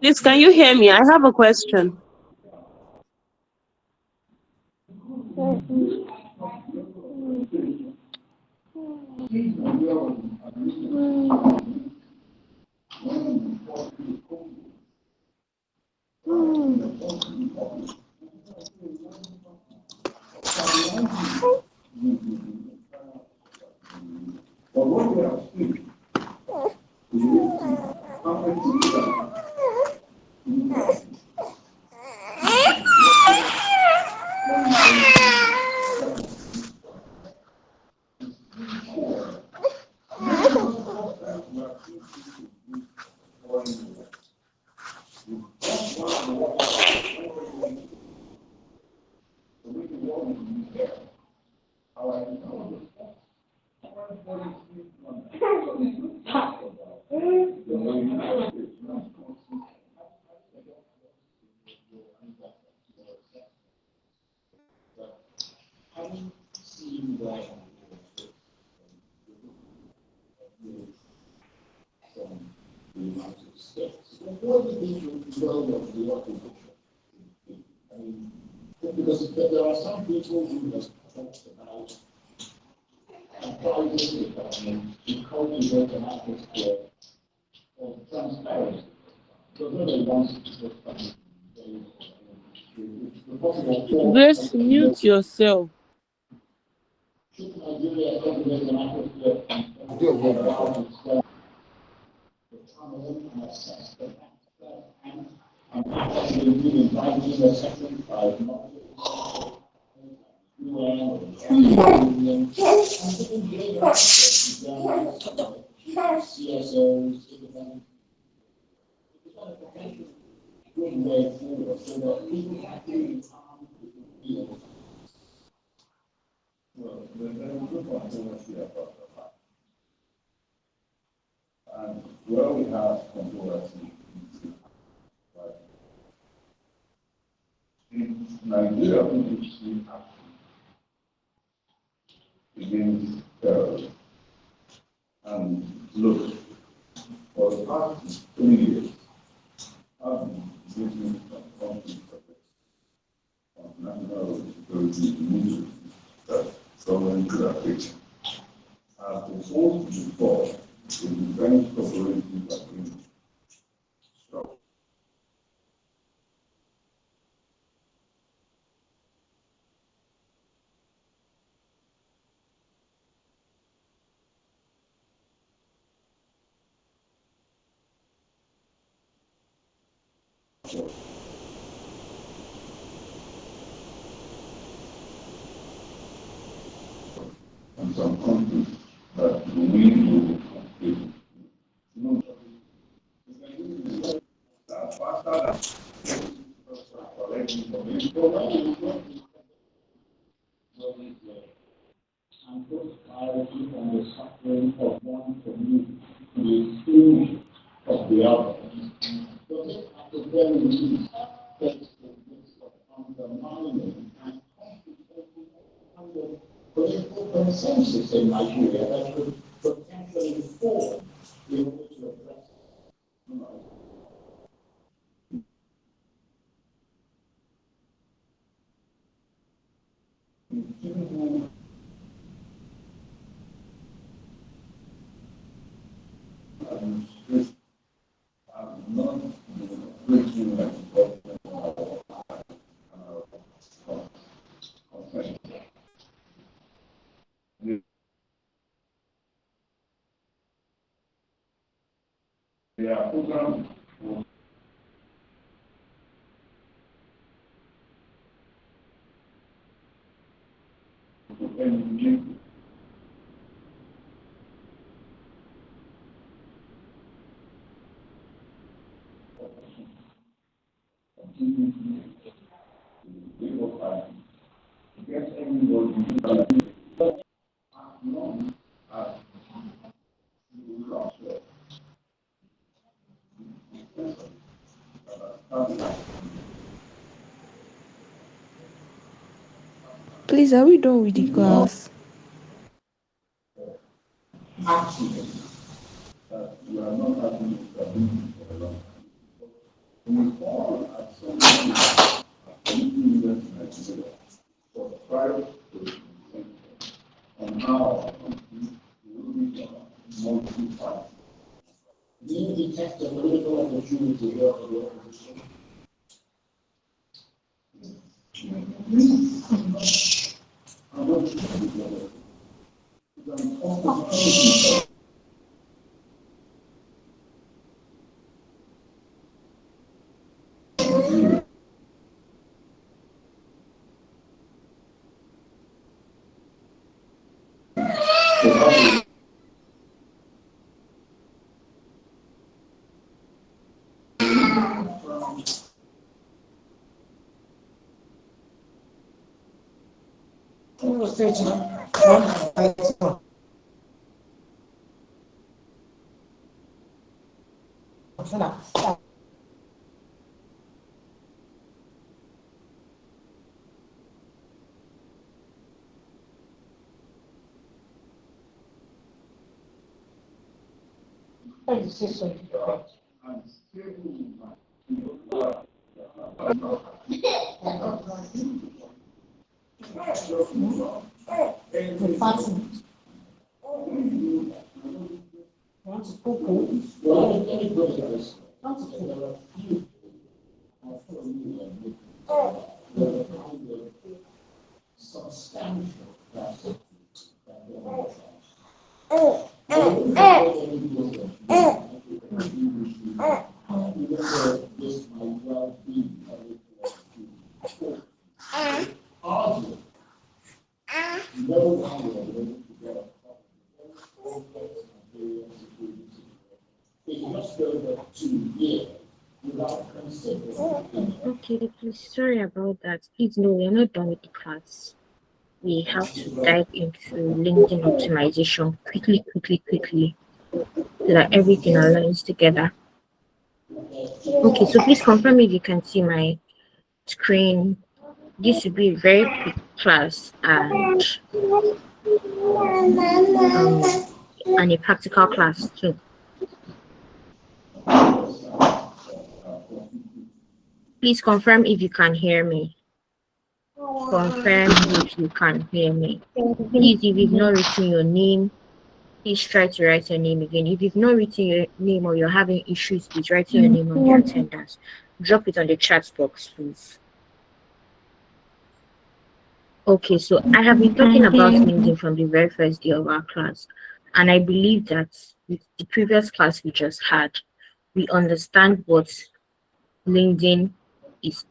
Please, can you hear me? I have a question. Because there are some people who just talk about privacy and cultivate an atmosphere of transparency. So nobody wants to just the possible Grace, mute yourself. Nigeria cultivate an atmosphere of and assess the and actually being invited a second tribe, not CSOs, independent. Good way forward so that people actually feel. Well, the good one and where we have controversy, Nigeria PhD action against terrorism. And look, for the past 3 years, I've been meeting some countries on national security initiatives that government could have taken. I've proposed before the defense cooperative agreement. So, and some countries that we will compete. And those clarity on the suffering of one community to the exclusion of the other. Does it at the very least takes the risk of undermining and complicating political consensus in Nigeria that could potentially form in order to address it? Their program was to engage against everybody as long as you cross it. Please, are we done with the class? Accident that you are not having stability for a long time. We all at some point in Nigeria for private to on how we will be multi-party. Do you detect a political opportunity here for the opposition? I want you to be together. It's an opportunity. And stable substantial this might well be no one will be able to get a it's just over 2 years without considering. Okay, please, sorry about that. Please, no, we're not done with the class. We have to dive into LinkedIn optimization quickly, so that everything aligns together. Okay, so please confirm if you can see my screen This will be a very quick class and a practical class too. Please confirm if you can hear me. Confirm if you can hear me. Please, if you've not written your name, please try to write your name again. If you've not written your name or you're having issues with writing your name on the attendance, drop it on the chat box, please. Okay, so I have been talking about LinkedIn from the very first day of our class, and I believe that with the previous class we just had, we understand what LinkedIn is,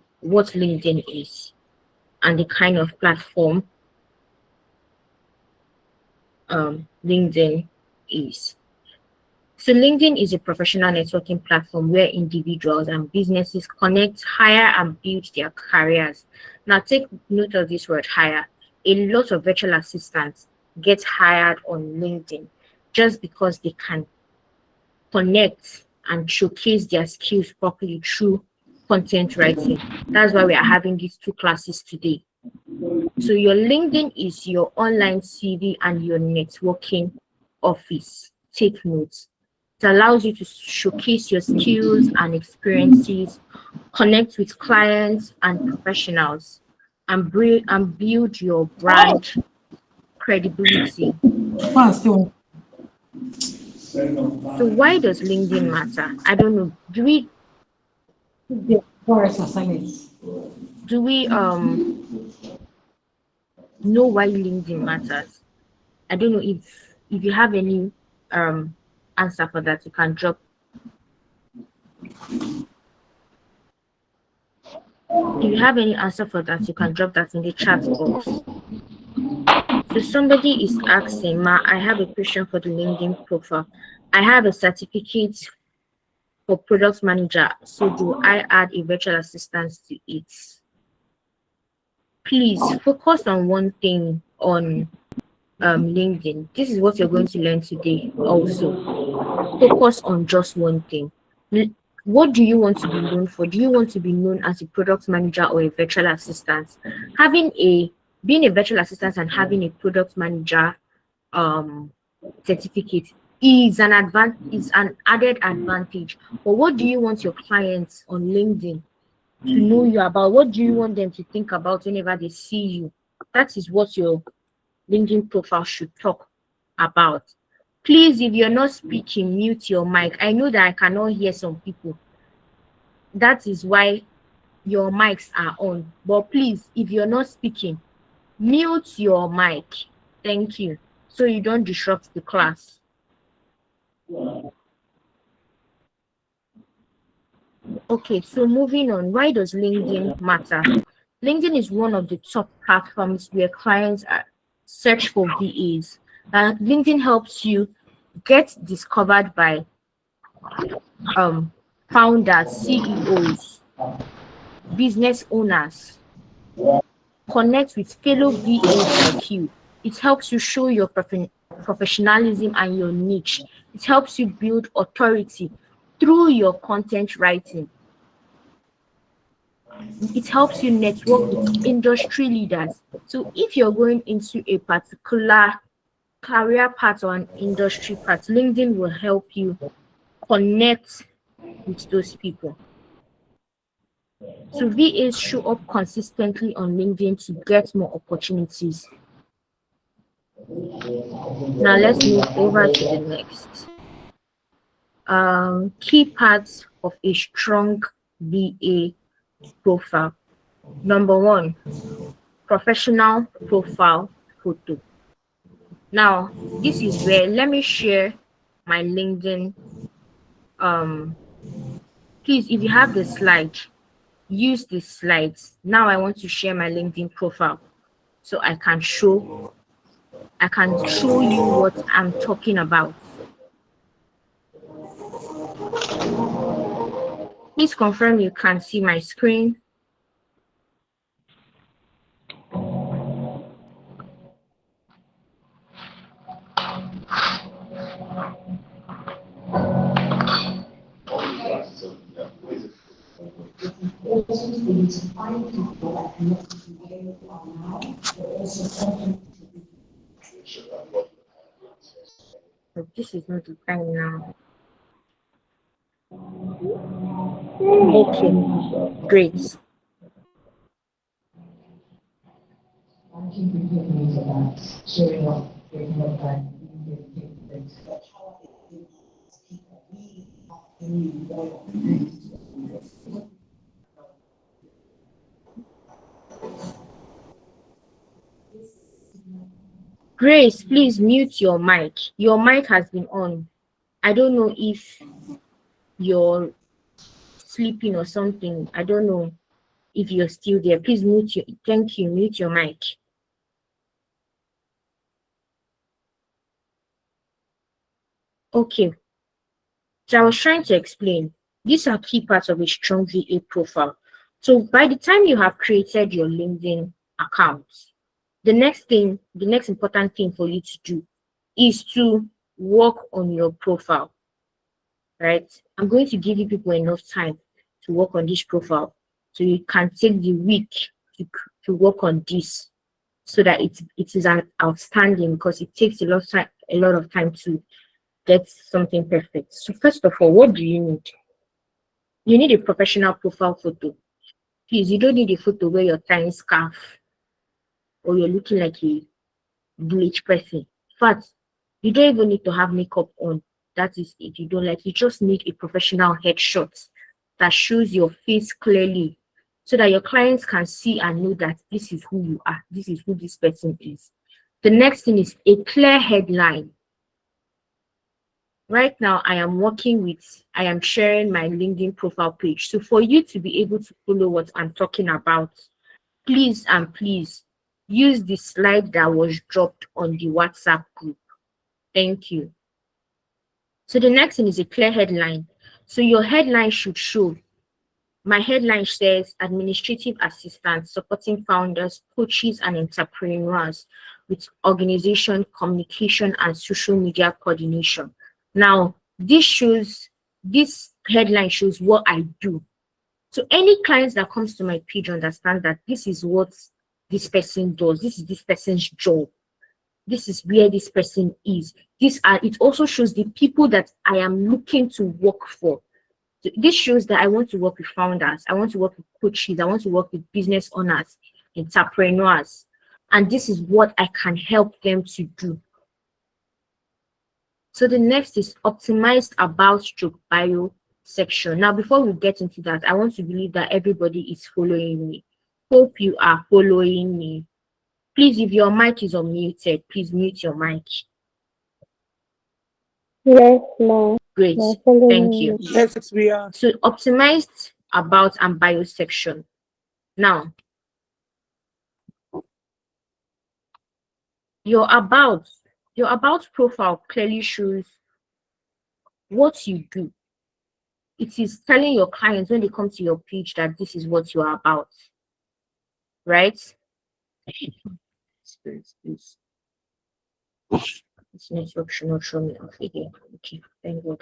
and the kind of platform LinkedIn is. So LinkedIn is a professional networking platform where individuals and businesses connect, hire, and build their careers. Now take note of this word hire. A lot of virtual assistants get hired on LinkedIn just because they can connect and showcase their skills properly through content writing. That's why we are having these two classes today. So your LinkedIn is your online CV and your networking office. Take notes. It allows you to showcase your skills and experiences, connect with clients and professionals, and build your brand credibility. So why does LinkedIn matter? I don't know. Do we know why LinkedIn matters? I don't know if you have any answer for that. You can drop. If you have any answer for that, you can drop that in the chat box. So somebody is asking, Ma, I have a question for the LinkedIn profile. I have a certificate for product manager. So do I add a virtual assistant to it? Please focus on one thing on LinkedIn. This is what you're going to learn today also. Focus on just one thing. What do you want to be known for? Do you want to be known as a product manager or a virtual assistant? Being a virtual assistant and having a product manager certificate is an added advantage. But what do you want your clients on LinkedIn to know you about? What do you want them to think about whenever they see you? That is what your LinkedIn profile should talk about. Please, if you're not speaking, mute your mic. I know that I cannot hear some people. That is why your mics are on. But please, if you're not speaking, mute your mic. Thank you. So you don't disrupt the class. Okay, so moving on. Why does LinkedIn matter? LinkedIn is one of the top platforms where clients search for VAs. LinkedIn helps you get discovered by founders, CEOs, business owners, connect with fellow VAs like you. It helps you show your professionalism and your niche. It helps you build authority through your content writing. It helps you network with industry leaders. So if you're going into a particular career path or an industry path, LinkedIn will help you connect with those people. So VAs show up consistently on LinkedIn to get more opportunities. Now let's move over to the next. Key parts of a strong VA profile. Number one, professional profile photo. Now, this is where, let me share my LinkedIn. Please, if you have the slide, use the slides. Now I want to share my LinkedIn profile so I can show you what I'm talking about. Please confirm you can see my screen. But this is not the time now. Okay, great. Grace, please mute your mic. Your mic has been on. I don't know if you're sleeping or something. I don't know if you're still there. Please mute your, thank you, mute your mic. Okay, so I was trying to explain. These are key parts of a strong VA profile. So by the time you have created your LinkedIn account, the next important thing for you to do is to work on your profile, right? I'm going to give you people enough time to work on this profile so you can take the week to work on this so that it is an outstanding, because it takes a lot of time to get something perfect. So first of all, what do you need? You need a professional profile photo. Please, you don't need a photo where you're tying scarf or you're looking like a village person. In fact, you don't even need to have makeup on. That is it. You don't like, you just need a professional headshot that shows your face clearly so that your clients can see and know that this is who you are. This is who this person is. The next thing is a clear headline. Right now, I am sharing my LinkedIn profile page. So for you to be able to follow what I'm talking about, please and please use the slide that was dropped on the WhatsApp group. Thank you. So the next thing is a clear headline. So your headline should show, my headline says administrative assistant supporting founders, coaches, and entrepreneurs with organization, communication, and social media coordination. Now, this headline shows what I do. So any clients that comes to my page understand that this is what this person does. This is this person's job. This is where this person is. It also shows the people that I am looking to work for. So this shows that I want to work with founders. I want to work with coaches. I want to work with business owners, entrepreneurs. And this is what I can help them to do. So the next is optimized about stroke bio section. Now, before we get into that, I want to believe that everybody is following me. Hope you are following me. Please, if your mic is unmuted, please mute your mic. Yes, ma'am. Great, We're following thank you. you. Yes, we are. So optimized about and bio section. Now, your about profile clearly shows what you do. It is telling your clients when they come to your page that this is what you are about, right? Please. This network should not show me off again. Okay, thank God.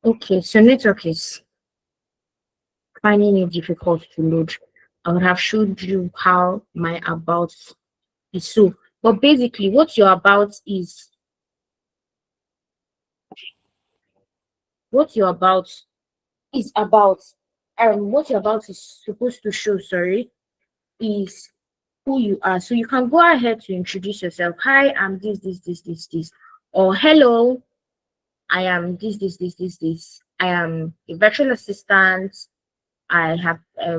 Okay, so network is finding it difficult to load. I would have showed you how my about is so. But basically, what your about is what you're about is about what you're about is supposed to show, sorry, is who you are. So you can go ahead to introduce yourself. Hi, I'm this, or hello, I am this. I am a virtual assistant. I have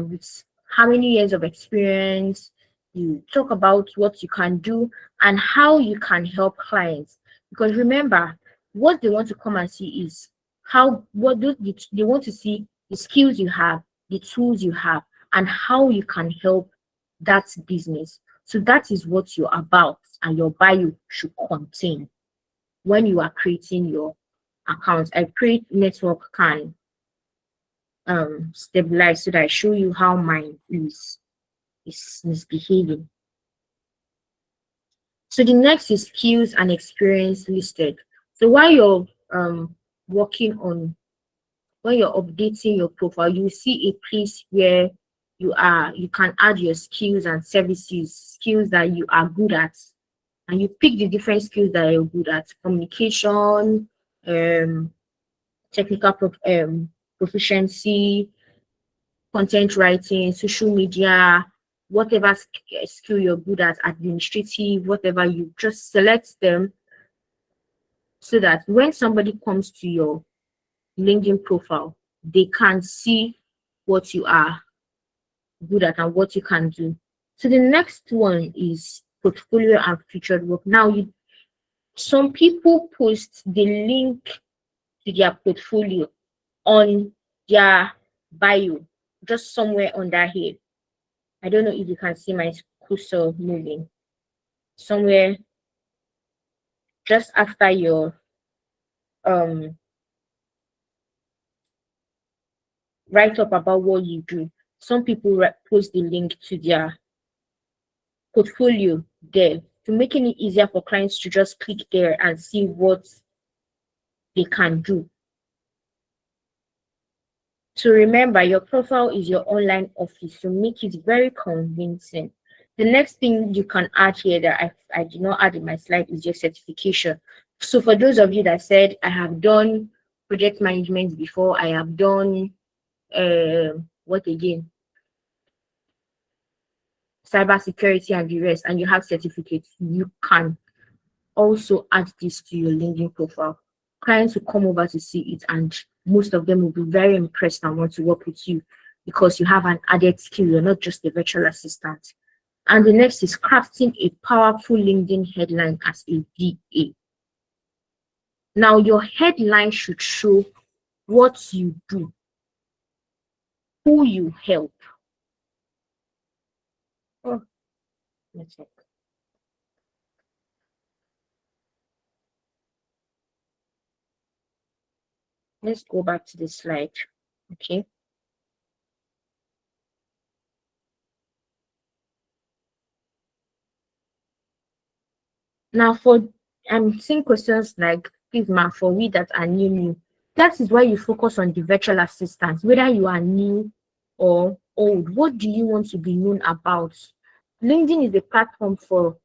with how many years of experience. You talk about what you can do and how you can help clients. Because remember, what they want to come and see is they want to see the skills you have, the tools you have, and how you can help that business. So that is what you're about, and your bio should contain. when you are creating your account. I pray network can stabilize so that I show you how mine is misbehaving. So the next is skills and experience listed. So while you're working on, when you're updating your profile, you see a place where you can add your skills and services, skills that you are good at, and you pick the different skills that you're good at: communication, technical proficiency, content writing, social media, whatever skill you're good at, administrative, whatever. You just select them so that when somebody comes to your LinkedIn profile, they can see what you are good at and what you can do. So the next one is portfolio and featured work. Now, some people post the link to their portfolio on their bio, just somewhere under here. I don't know if you can see my cursor moving. Somewhere just after your write up about what you do. Some people post the link to their portfolio there to making it easier for clients to just click there and see what they can do. So remember, your profile is your online office, so make it very convincing. The next thing you can add here that I did not add in my slide is your certification. So for those of you that said, I have done project management before, I have done what again? Cybersecurity and the rest, and you have certificates, you can also add this to your LinkedIn profile. Clients will come over to see it, and most of them will be very impressed and want to work with you because you have an added skill. You're not just a virtual assistant. And the next is crafting a powerful LinkedIn headline as a VA. Now, your headline should show what you do, who you help. Oh, let's check. Let's go back to the slide. Okay. Now, I'm seeing questions like, please, ma, for we that are new. That is why you focus on the virtual assistants, whether you are new or old. What do you want to be known about? LinkedIn is a platform for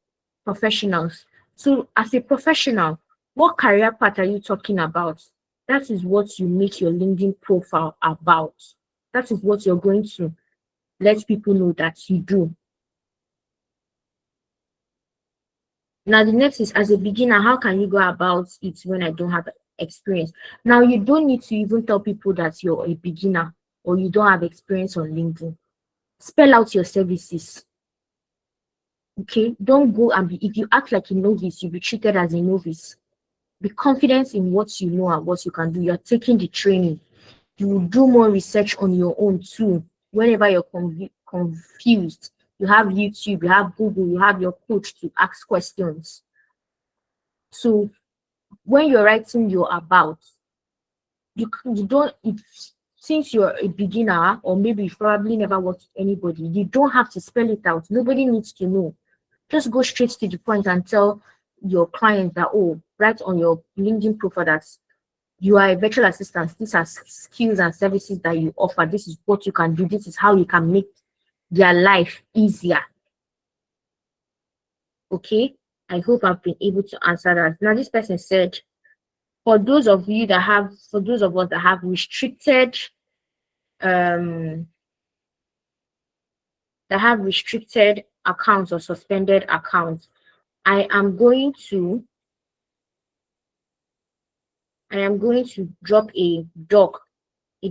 professionals. So, as a professional, what career path are you talking about? That is what you make your LinkedIn profile about. That is what you're going to let people know that you do. Now, the next is, as a beginner, how can you go about it when I don't have experience? Now, you don't need to even tell people that you're a beginner or you don't have experience on LinkedIn. Spell out your services. Okay? Don't go and if you act like a novice, you'll be treated as a novice. Be confident in what you know and what you can do. You're taking the training. You will do more research on your own too. Whenever you're confused, you have YouTube, you have Google, you have your coach to ask questions. So when you're writing your about, you don't, since you're a beginner or maybe you've probably never worked with anybody, you don't have to spell it out. Nobody needs to know. Just go straight to the point and tell your clients that, oh, write on your LinkedIn profile that you are a virtual assistant. These are skills and services that you offer. This is what you can do. This is how you can make their life easier. Okay, I hope I've been able to answer that. Now, this person said, for those of us that have restricted accounts or suspended accounts, I am going to drop a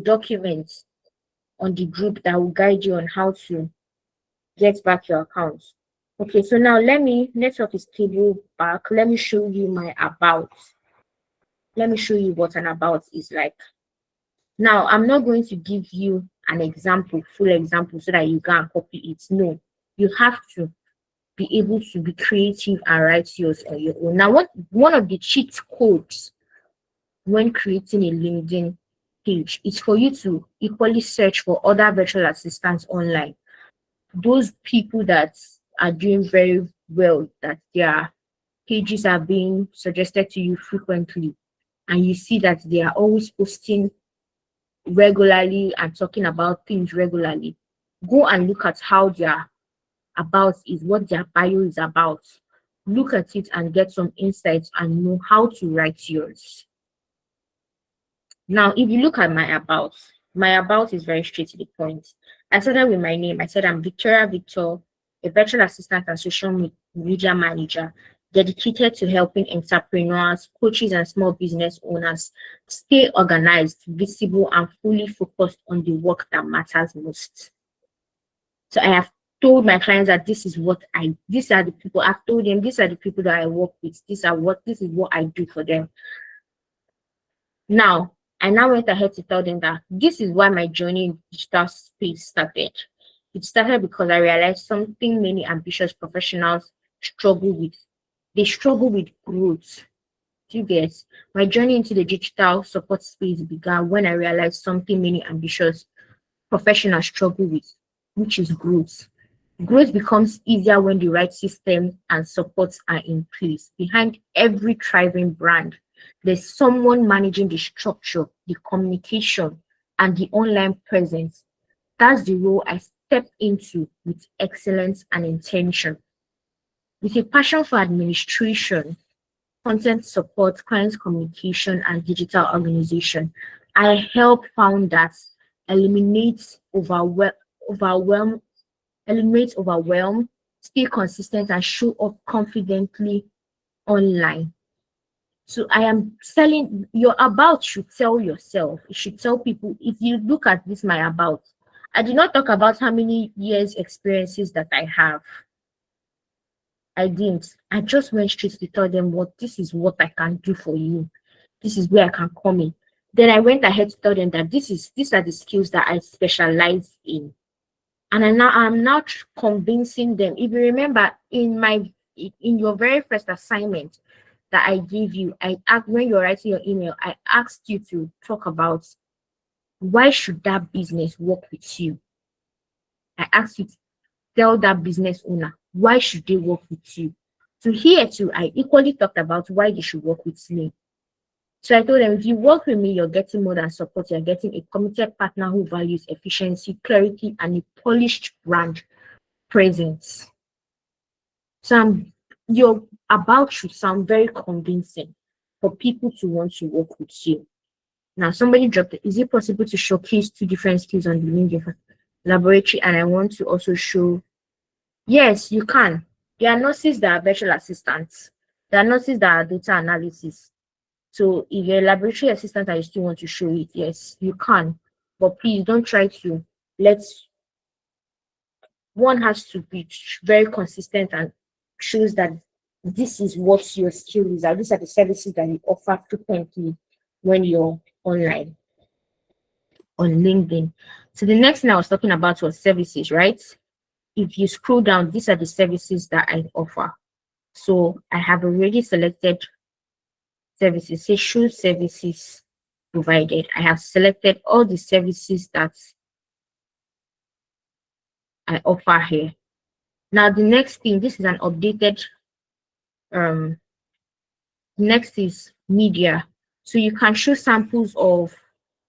document on the group that will guide you on how to get back your accounts. Okay, so now network is stable back. Let me show you my about. Let me show you what an about is like. Now, I'm not going to give you an example, full example, so that you can copy it. No, you have to be able to be creative and write yours on your own. Now, one of the cheat codes when creating a LinkedIn page is for you to equally search for other virtual assistants online. Those people that are doing very well, that their pages are being suggested to you frequently, and you see that they are always posting regularly and talking about things regularly. Go and look at how their about is, what their bio is about. Look at it and get some insights and know how to write yours. Now, if you look at my about is very straight to the point. I started with my name. I said I'm Victoria Victor, a virtual assistant and social media manager dedicated to helping entrepreneurs, coaches, and small business owners stay organized, visible, and fully focused on the work that matters most. So I have told my clients that these are the people I've told them, these are the people that I work with, this is what I do for them. Now, I now went ahead to tell them that this is why my journey in digital space started. It started because I realized something many ambitious professionals struggle with. They struggle with growth. Do you get? My journey into the digital support space began when I realized something many ambitious professionals struggle with, which is growth. Growth becomes easier when the right systems and supports are in place. Behind every thriving brand, there's someone managing the structure, the communication, and the online presence. That's the role I step into with excellence and intention. With a passion for administration, content support, client communication, and digital organization, I help founders eliminate overwhelm eliminate overwhelm, stay consistent, and show up confidently online. So I am selling your about should tell yourself. It should tell people. If you look at this, my about, I did not talk about how many years experiences that I have. I didn't. I just went straight to tell them what this is what I can do for you. This is where I can come in. Then I went ahead to tell them that these are the skills that I specialize in. And I'm now convincing them. If you remember in your very first assignment that I gave you, I asked when you're writing your email, I asked you to talk about why should that business work with you. I asked you to tell that business owner why should they work with you. So here too, I equally talked about why they should work with me. So I told them, if you work with me, you're getting more than support. You're getting a committed partner who values efficiency, clarity, and a polished brand presence. So your about should sound very convincing for people to want to work with you. Now, somebody dropped it. Is it possible to showcase two different skills on the LinkedIn laboratory? And I want to also show, yes, you can. There are nurses that are virtual assistants. There are nurses that are data analysis. So if you're a laboratory assistant and you still want to show it, yes, you can. But please don't try to one has to be very consistent and shows that this is what your skill is, and these are the services that you offer frequently when you're online on LinkedIn. So the next thing I was talking about was services, right? If you scroll down, these are the services that I offer. So I have already selected services, say show services provided. I have selected all the services that I offer here. Now the next thing, this is an updated next is media. So you can show samples of,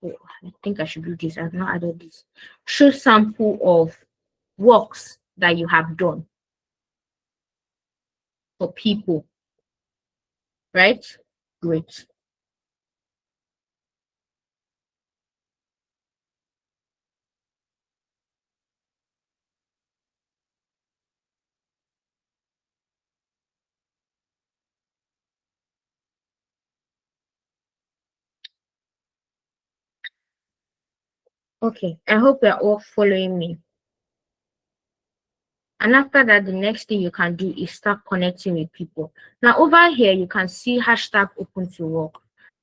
oh, I think I should do this. I've not added this. Show sample of works that you have done for people, right? Great. Okay, I hope you're all following me. And after that, the next thing you can do is start connecting with people. Now over here, you can see hashtag open to work.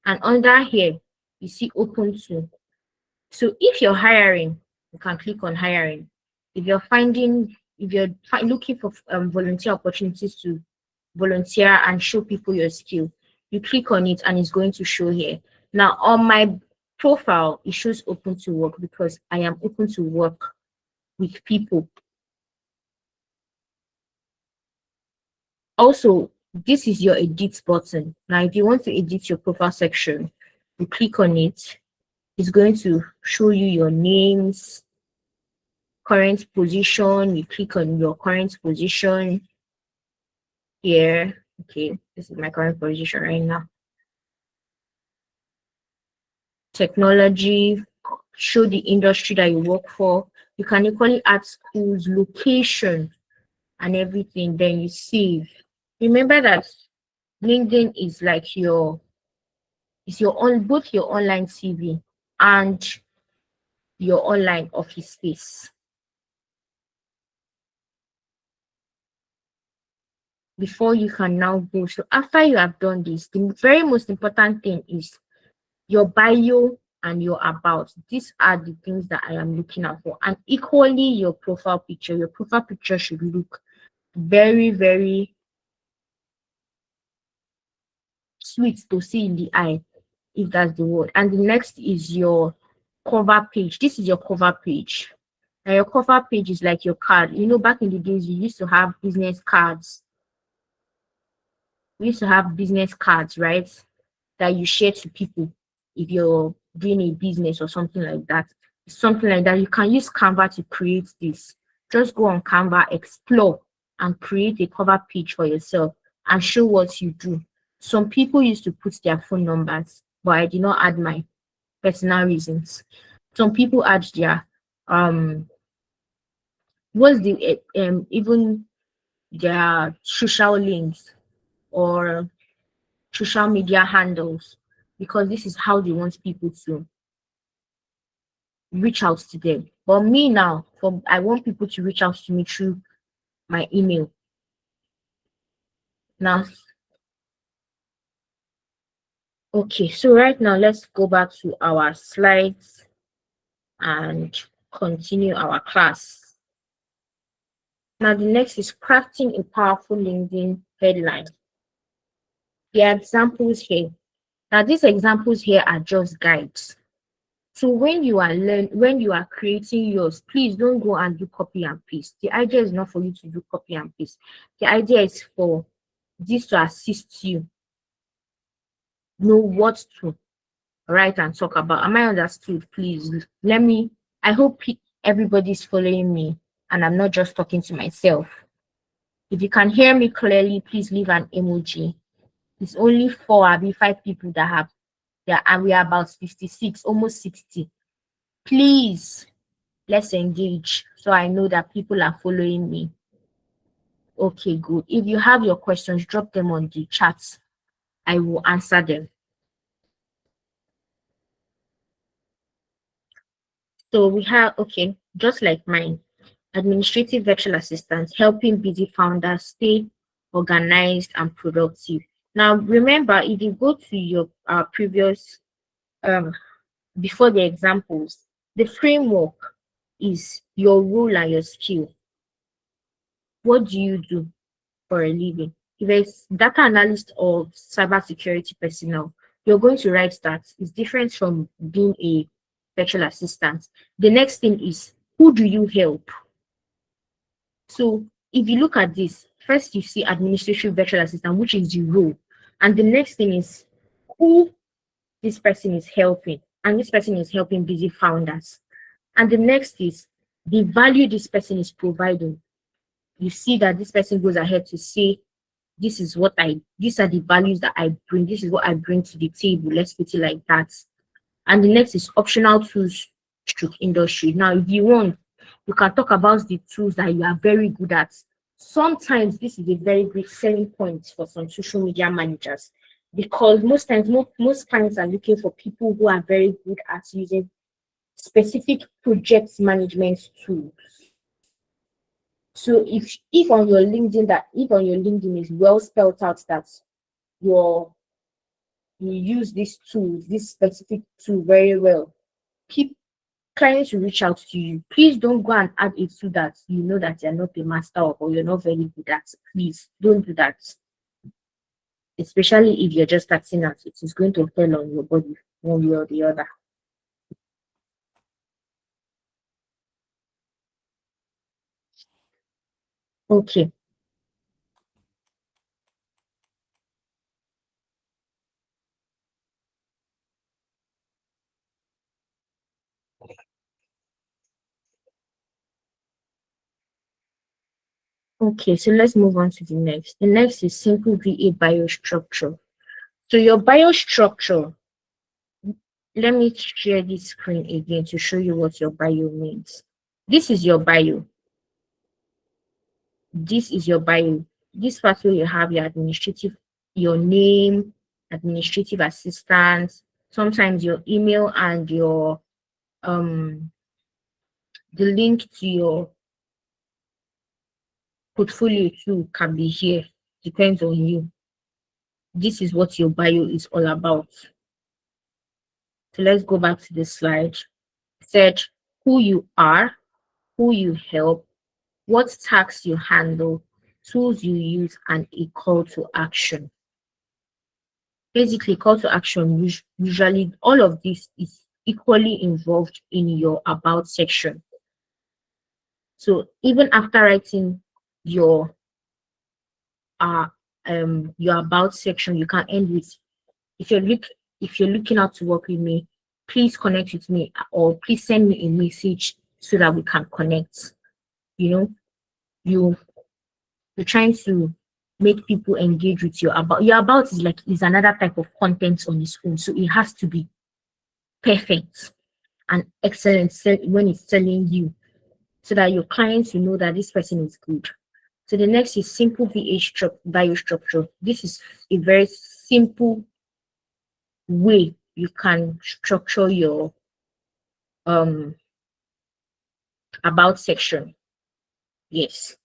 And under here, you see open to. So if you're hiring, you can click on hiring. If you're finding if you're looking for volunteer opportunities to volunteer and show people your skill, you click on it and it's going to show here. Now on my profile, it shows open to work because I am open to work with people. Also, this is your edit button. Now, if you want to edit your profile section, you click on it. It's going to show you your names, current position. You click on your current position here. Okay, this is my current position right now. Technology, show the industry that you work for. You can equally add schools, location, and everything. Then you save. Remember that LinkedIn is like it's your on both your online CV and your online office space. Before you can now go. So after you have done this, the very most important thing is your bio and your about. These are the things that I am looking out for. And equally your profile picture. Your profile picture should look very, very sweet to see in the eye, if that's the word. And the next is your cover page. This is your cover page. And your cover page is like your card. You know, back in the days, you used to have business cards. We used to have business cards, right? That you share to people if you're doing a business or something like that. Something like that. You can use Canva to create this. Just go on Canva, explore, and create a cover page for yourself and show what you do. Some people used to put their phone numbers, but I did not add my personal reasons. Some people add their what's the even their social links or social media handles, because this is how they want people to reach out to them. But me now, I want people to reach out to me through my email. Now, okay, so right now let's go back to our slides and continue our class. Now the next is crafting a powerful LinkedIn headline. The examples here. Now these examples here are just guides. So when you are creating yours, please don't go and do copy and paste. The idea is not for you to do copy and paste. The idea is for this to assist you know what to write and talk about. Am I understood? Please I hope everybody's following me and I'm not just talking to myself. If you can hear me clearly, please leave an emoji. It's only 5 people that have, and we are about 56, almost 60. Please, let's engage so I know that people are following me. Okay, good. If you have your questions, drop them on the chat. I will answer them. So we have, okay, just like mine, administrative virtual assistants, helping busy founders stay organized and productive. Now, remember, if you go to your previous, before the examples, the framework is your role and your skill. What do you do for a living? If it's data analyst or cybersecurity personnel, you're going to write that. It's different from being a virtual assistant. The next thing is, who do you help? So if you look at this, first you see administrative virtual assistant, which is the role. And the next thing is who this person is helping. And this person is helping busy founders. And the next is the value this person is providing. You see that this person goes ahead to say, these are the values that I bring. This is what I bring to the table. Let's put it like that. And the next is optional tools stroke industry. Now, if you want, you can talk about the tools that you are very good at. Sometimes this is a very great selling point for some social media managers, because most times, most clients are looking for people who are very good at using specific project management tools. So if on your LinkedIn is well spelled out that you use this specific tool very well, clients will reach out to you, please don't go and add a tool that you know that you're not a master of or you're not very good at. Please don't do that. Especially if you're just starting out, it is going to tell on your body one way or the other. Okay. Okay, so let's move on to the next. The next is simple VA biostructure. So your biostructure, let me share this screen again to show you what your bio means. This is your bio. This is your bio. This part where you have your administrative, your name, administrative assistant, sometimes your email and your the link to your portfolio too can be here. Depends on you. This is what your bio is all about. So let's go back to the slide. Said who you are, who you help, what tasks you handle, tools you use, and a call to action. Basically, call to action, usually all of this is equally involved in your about section. So even after writing your about section, you can end with, if you're looking out to work with me, please connect with me or please send me a message so that we can connect. You know, you're trying to make people engage with you. About your about is another type of content on its own, so it has to be perfect and excellent when it's telling you, so that your clients will know that this person is good. So the next is simple biostructure. This is a very simple way you can structure your about section. Yes.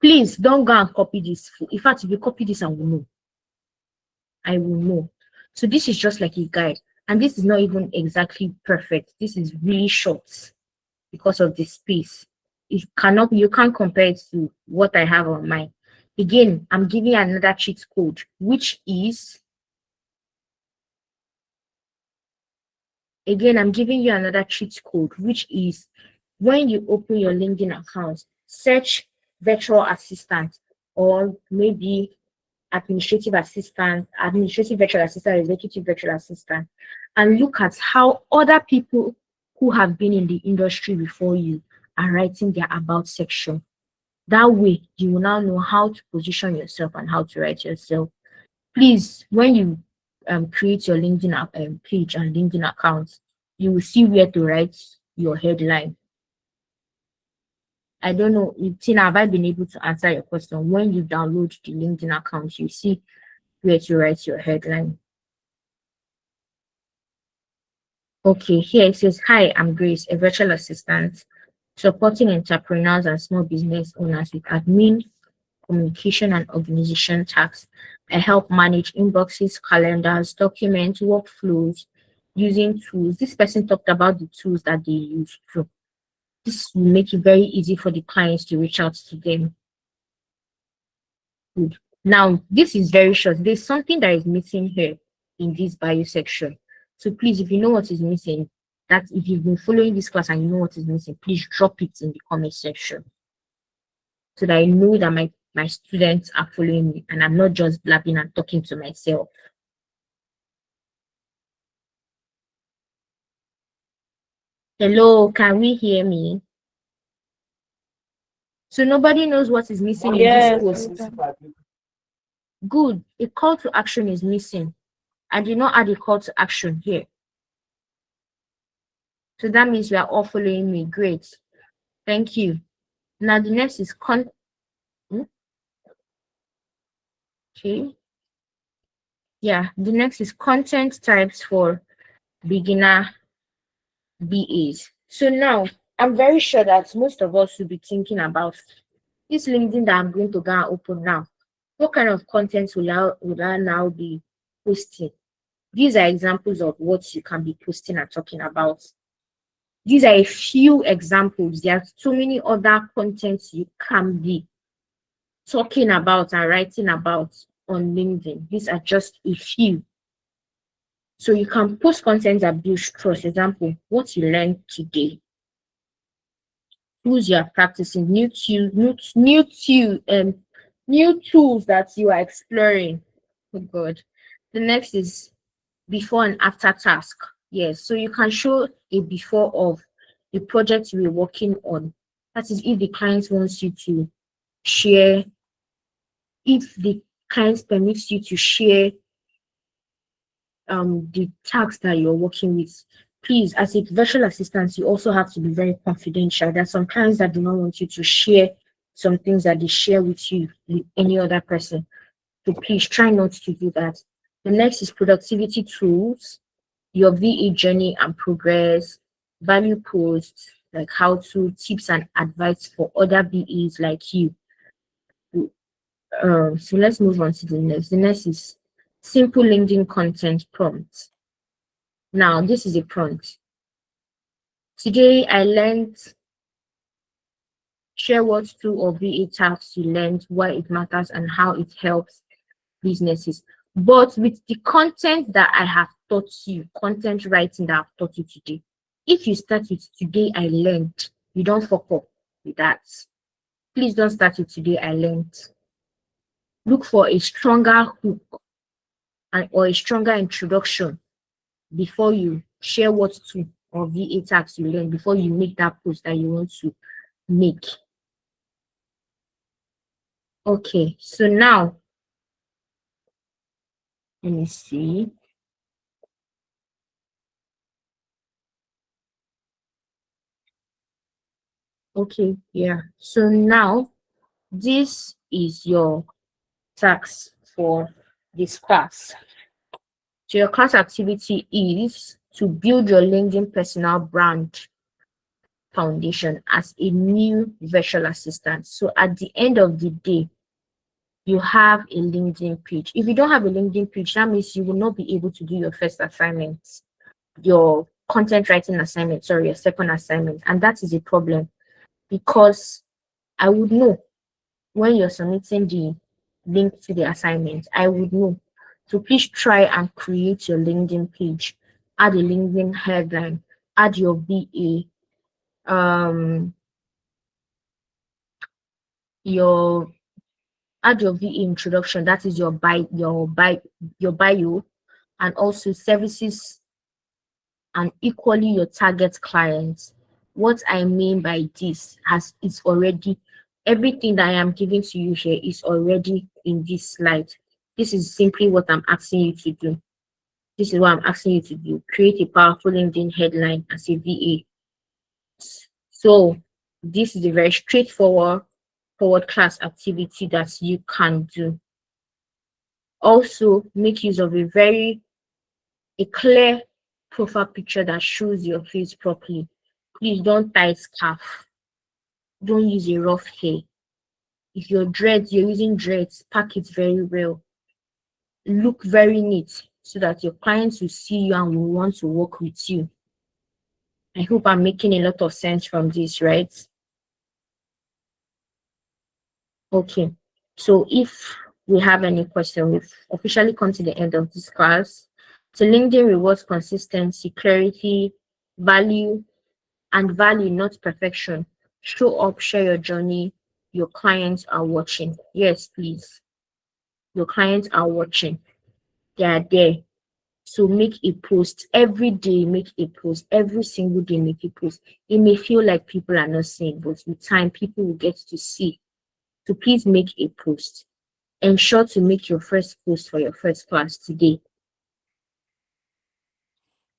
Please don't go and copy this. In fact, if you copy this, I will know. I will know. So this is just like a guide. And this is not even exactly perfect. This is really short because of the space. You can't compare it to what I have on mine. Again, I'm giving you another cheat code, which is when you open your LinkedIn account, search virtual assistant or maybe administrative virtual assistant, executive virtual assistant, and look at how other people who have been in the industry before you are writing their about section. That way, you will now know how to position yourself and how to write yourself. Please, when you create your LinkedIn page and LinkedIn account, you will see where to write your headline. I don't know, Tina, have I been able to answer your question? When you download the LinkedIn account, you see where to write your headline. Okay, here it says, hi, I'm Grace, a virtual assistant supporting entrepreneurs and small business owners with admin, communication, and organization tasks. I help manage inboxes, calendars, documents, workflows using tools. This person talked about the tools that they use too. This will make it very easy for the clients to reach out to them. Good. Now, this is very short. There's something that is missing here in this bio section. So please, if you know what is missing, that if you've been following this class and you know what is missing, please drop it in the comment section so that I know that my students are following me and I'm not just blabbing and talking to myself. Hello, can we hear me? So nobody knows what is missing in this post. Good. A call to action is missing. I did not add a call to action here. So that means you are all following me. Great. Thank you. Now the next is okay. Yeah, the next is content types for beginner BAs. So now I'm very sure that most of us will be thinking about this LinkedIn that I'm going to go and open now. What kind of content will I now be posting? These are examples of what you can be posting and talking about. These are a few examples. There are so many other contents you can be talking about and writing about on LinkedIn. These are just a few. So you can post content that builds trust. Example, what you learned today. Tools you are practicing, new tools that you are exploring. Oh God. The next is before and after task. Yes, so you can show a before of the project you were working on. That is if the client wants you to share, if the client permits you to share the tasks that you're working with. Please, as a virtual assistant, you also have to be very confidential. There are some clients that do not want you to share some things that they share with you with any other person. So please try not to do that. The next is productivity tools, your VA journey and progress, value posts, like how to tips and advice for other VAs like you. So let's move on to the next. The next is simple LinkedIn content prompts. Now, this is a prompt. Today, I learned share what tool or VA tasks you learned, why it matters, and how it helps businesses. But with the content that I have taught you, content writing that I've taught you today, if you start with today, I learned, you don't fuck up with that. Please don't start with today, I learned. Look for a stronger hook or a stronger introduction before you share what tool or VA tasks you learn, before you make that post that you want to make. Okay, so now let me see. Okay, yeah. So now this is your task for this class. So your class activity is to build your LinkedIn personal brand foundation as a new virtual assistant. So at the end of the day, you have a LinkedIn page. If you don't have a LinkedIn page, that means you will not be able to do your first assignment, your content writing assignment, sorry, your second assignment. And that is a problem because I would know when you're submitting the link to the assignment, I would know. So please try and create your LinkedIn page, add a LinkedIn headline, add your VA, your add your VA introduction, that is your bio, and also services and equally your target clients. What I mean by this has it's already everything that I am giving to you here is already in this slide. This is simply what I'm asking you to do. This is what I'm asking you to do. Create a powerful LinkedIn headline as a VA. So this is a very straightforward class activity that you can do. Also, make use of a clear profile picture that shows your face properly. Please don't tie scarf. Don't use a rough hair. If you're using dreads, pack it very well. Look very neat so that your clients will see you and will want to work with you. I hope I'm making a lot of sense from this, right? Okay. So if we have any question, we've officially come to the end of this class. So LinkedIn rewards consistency, clarity, value, and value, not perfection. Show up, share your journey. Your clients are watching. Yes, please. Your clients are watching. They are there. So make a post every day, make a post every single day, make a post. It may feel like people are not seeing, but with time, people will get to see. So please make a post. Ensure to make your first post for your first class today.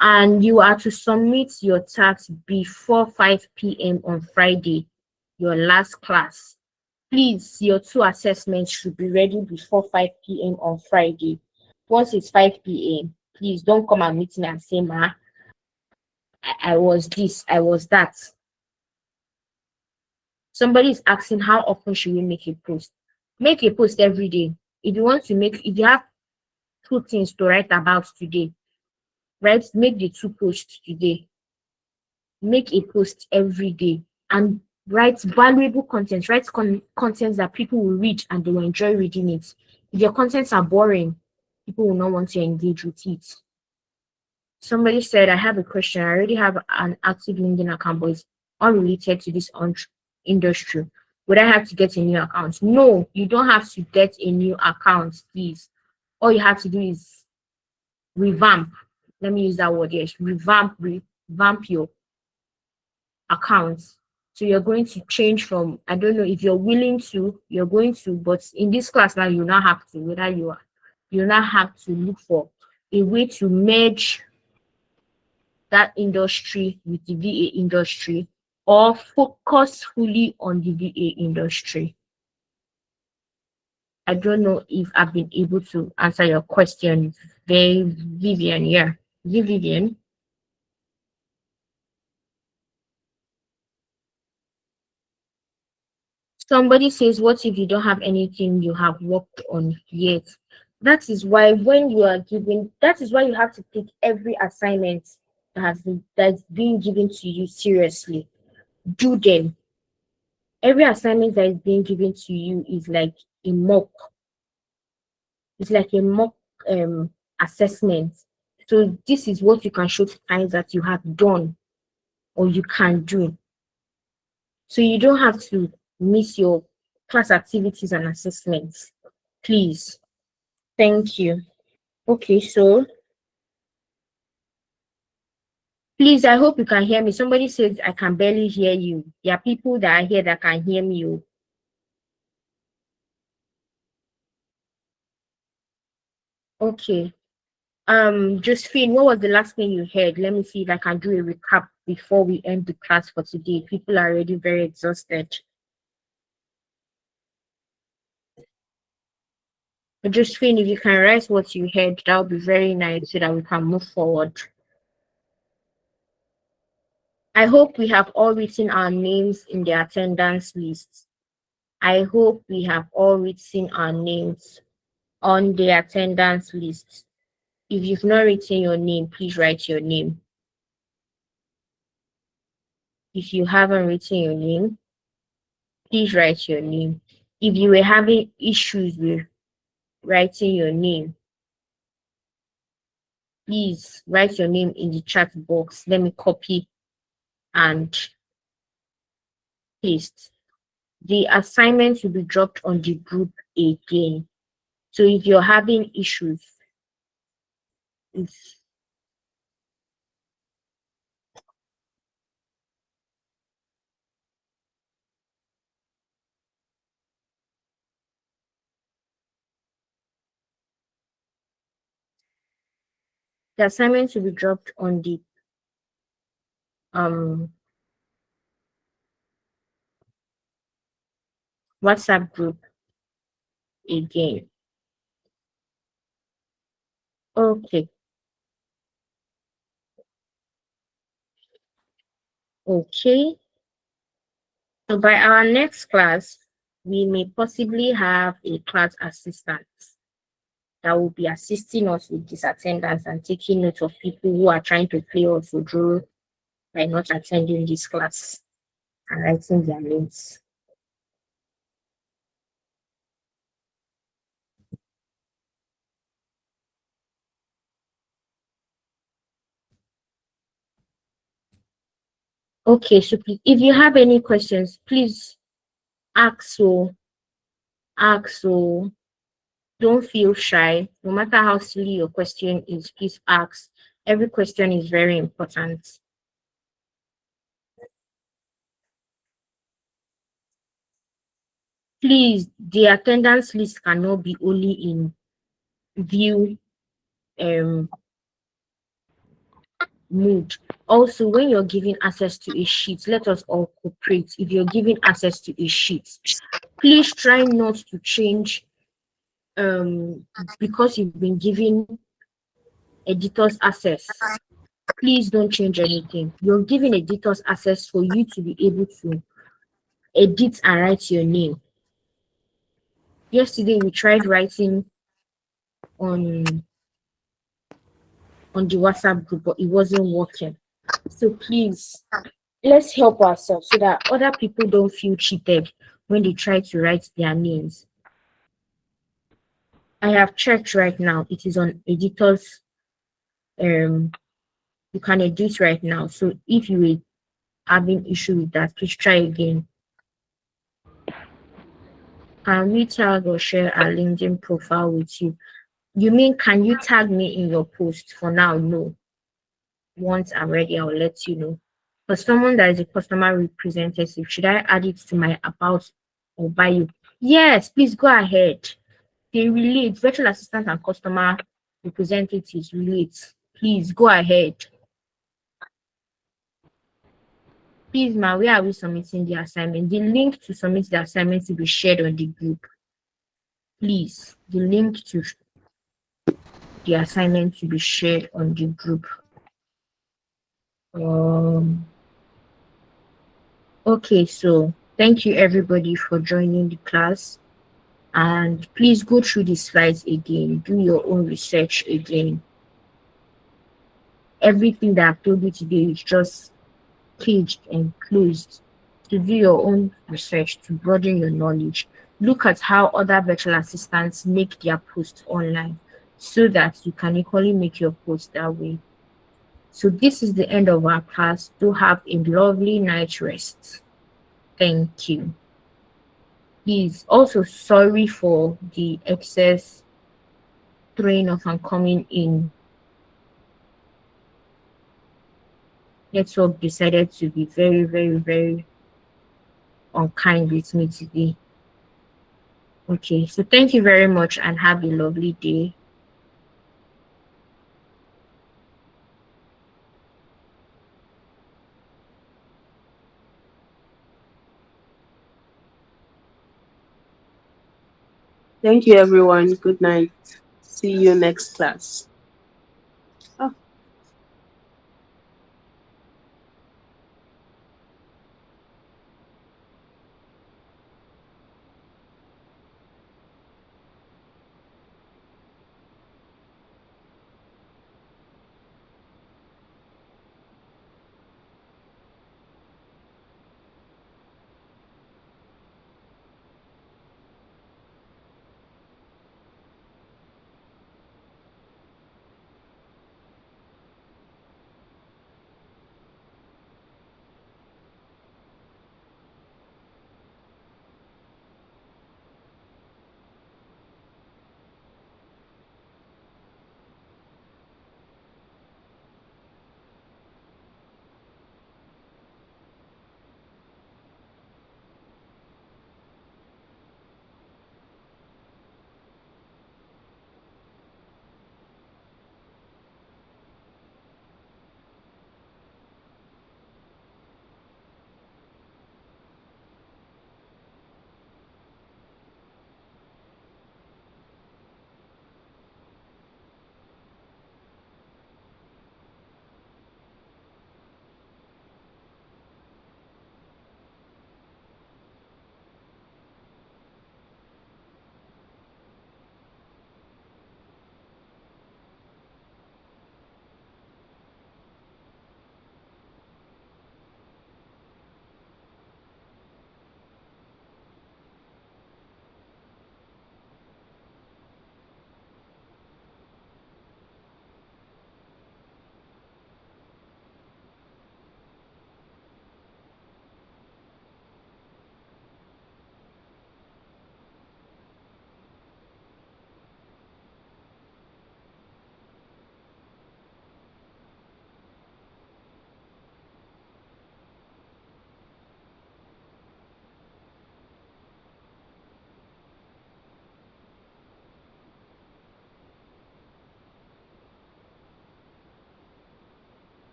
And you are to submit your task before 5 p.m. on Friday, your last class. Please, your 2 assessments should be ready before 5 p.m. on Friday. Once it's 5 p.m., please don't come and meet me and say, Ma, I was this, I was that. Somebody is asking how often should we make a post? Make a post every day. If you have 2 things to write about today, right? Make the 2 posts today. make a post every day and write valuable content, write content that people will read and they will enjoy reading it. If your contents are boring, people will not want to engage with it. Somebody said, I have a question. I already have an active LinkedIn account, but it's unrelated to this industry. Would I have to get a new account? No, you don't have to get a new account, please. All you have to do is revamp. Let me use that word. Yes, revamp your account. So you're going to change from, I don't know if you're willing to, you're going to, but in this class now you now have to, whether you now have to look for a way to merge that industry with the VA industry or focus fully on the VA industry. I don't know if I've been able to answer your question, Vivian. Yeah, Vivian. Somebody says, what if you don't have anything you have worked on yet? That is why when you are given, that is why you have to take every assignment that's being given to you seriously. Do them. Every assignment that is being given to you is like a mock. It's like a mock assessment. So this is what you can show to clients that you have done or you can do. So you don't have to miss your class activities and assessments. Please. Thank you. Okay, so please, I hope you can hear me. Somebody says I can barely hear you. There are people that are here that can hear me. Okay. Josephine, what was the last thing you heard? Let me see if I can do a recap before we end the class for today. People are already very exhausted. Josephine, if you can write what you heard, that would be very nice so that we can move forward. I hope we have all written our names in the attendance list. I hope we have all written our names on the attendance list. If you've not written your name, please write your name. If you haven't written your name, please write your name. If you were having issues with writing your name, please write your name in the chat box. Let me copy and paste. The assignment will be dropped on the group again. So if you're having issues, the assignment will be dropped on the WhatsApp group again. Okay. Okay. So by our next class, we may possibly have a class assistant that will be assisting us with this attendance and taking note of people who are trying to play us or draw by not attending this class and writing their names. Okay, so please, if you have any questions, please ask. So don't feel shy. No matter how silly your question is, please ask. Every question is very important. Please, the attendance list cannot be only in view mood. Also, when you're giving access to a sheet, let us all cooperate. If you're giving access to a sheet, please try not to change because you've been given editor's access. Please don't change anything. You're giving editors access for you to be able to edit and write your name. Yesterday we tried writing on the WhatsApp group, but it wasn't working. So please, let's help ourselves so that other people don't feel cheated when they try to write their names. I have checked right now. It is on editors. Um, you can edit right now. So if you were having issue with that, please try again. Can we tag or share our LinkedIn profile with you? You mean can you tag me in your post? For now, no. Once I'm ready, I'll let you know. For someone that is a customer representative, should I add it to my about or bio? Yes, please go ahead. They relate. Virtual assistant and customer representatives relate. Please go ahead. Please, ma, where are we submitting the assignment? The link to submit the assignment will be shared on the group. Please, the link to the assignment will be shared on the group. Um, okay, so thank you everybody for joining the class. And please go through the slides again. Do your own research again. Everything that I've told you today is just caged and closed to do your own research to broaden your knowledge. Look at how other virtual assistants make their posts online so that you can equally make your post that way. So this is the end of our class. Do have a lovely night rest. Thank you. Please also sorry for the excess train off and coming in. Network decided to be very, very, very unkind with me today. Okay, so thank you very much and have a lovely day. Thank you, everyone. Good night. See you next class.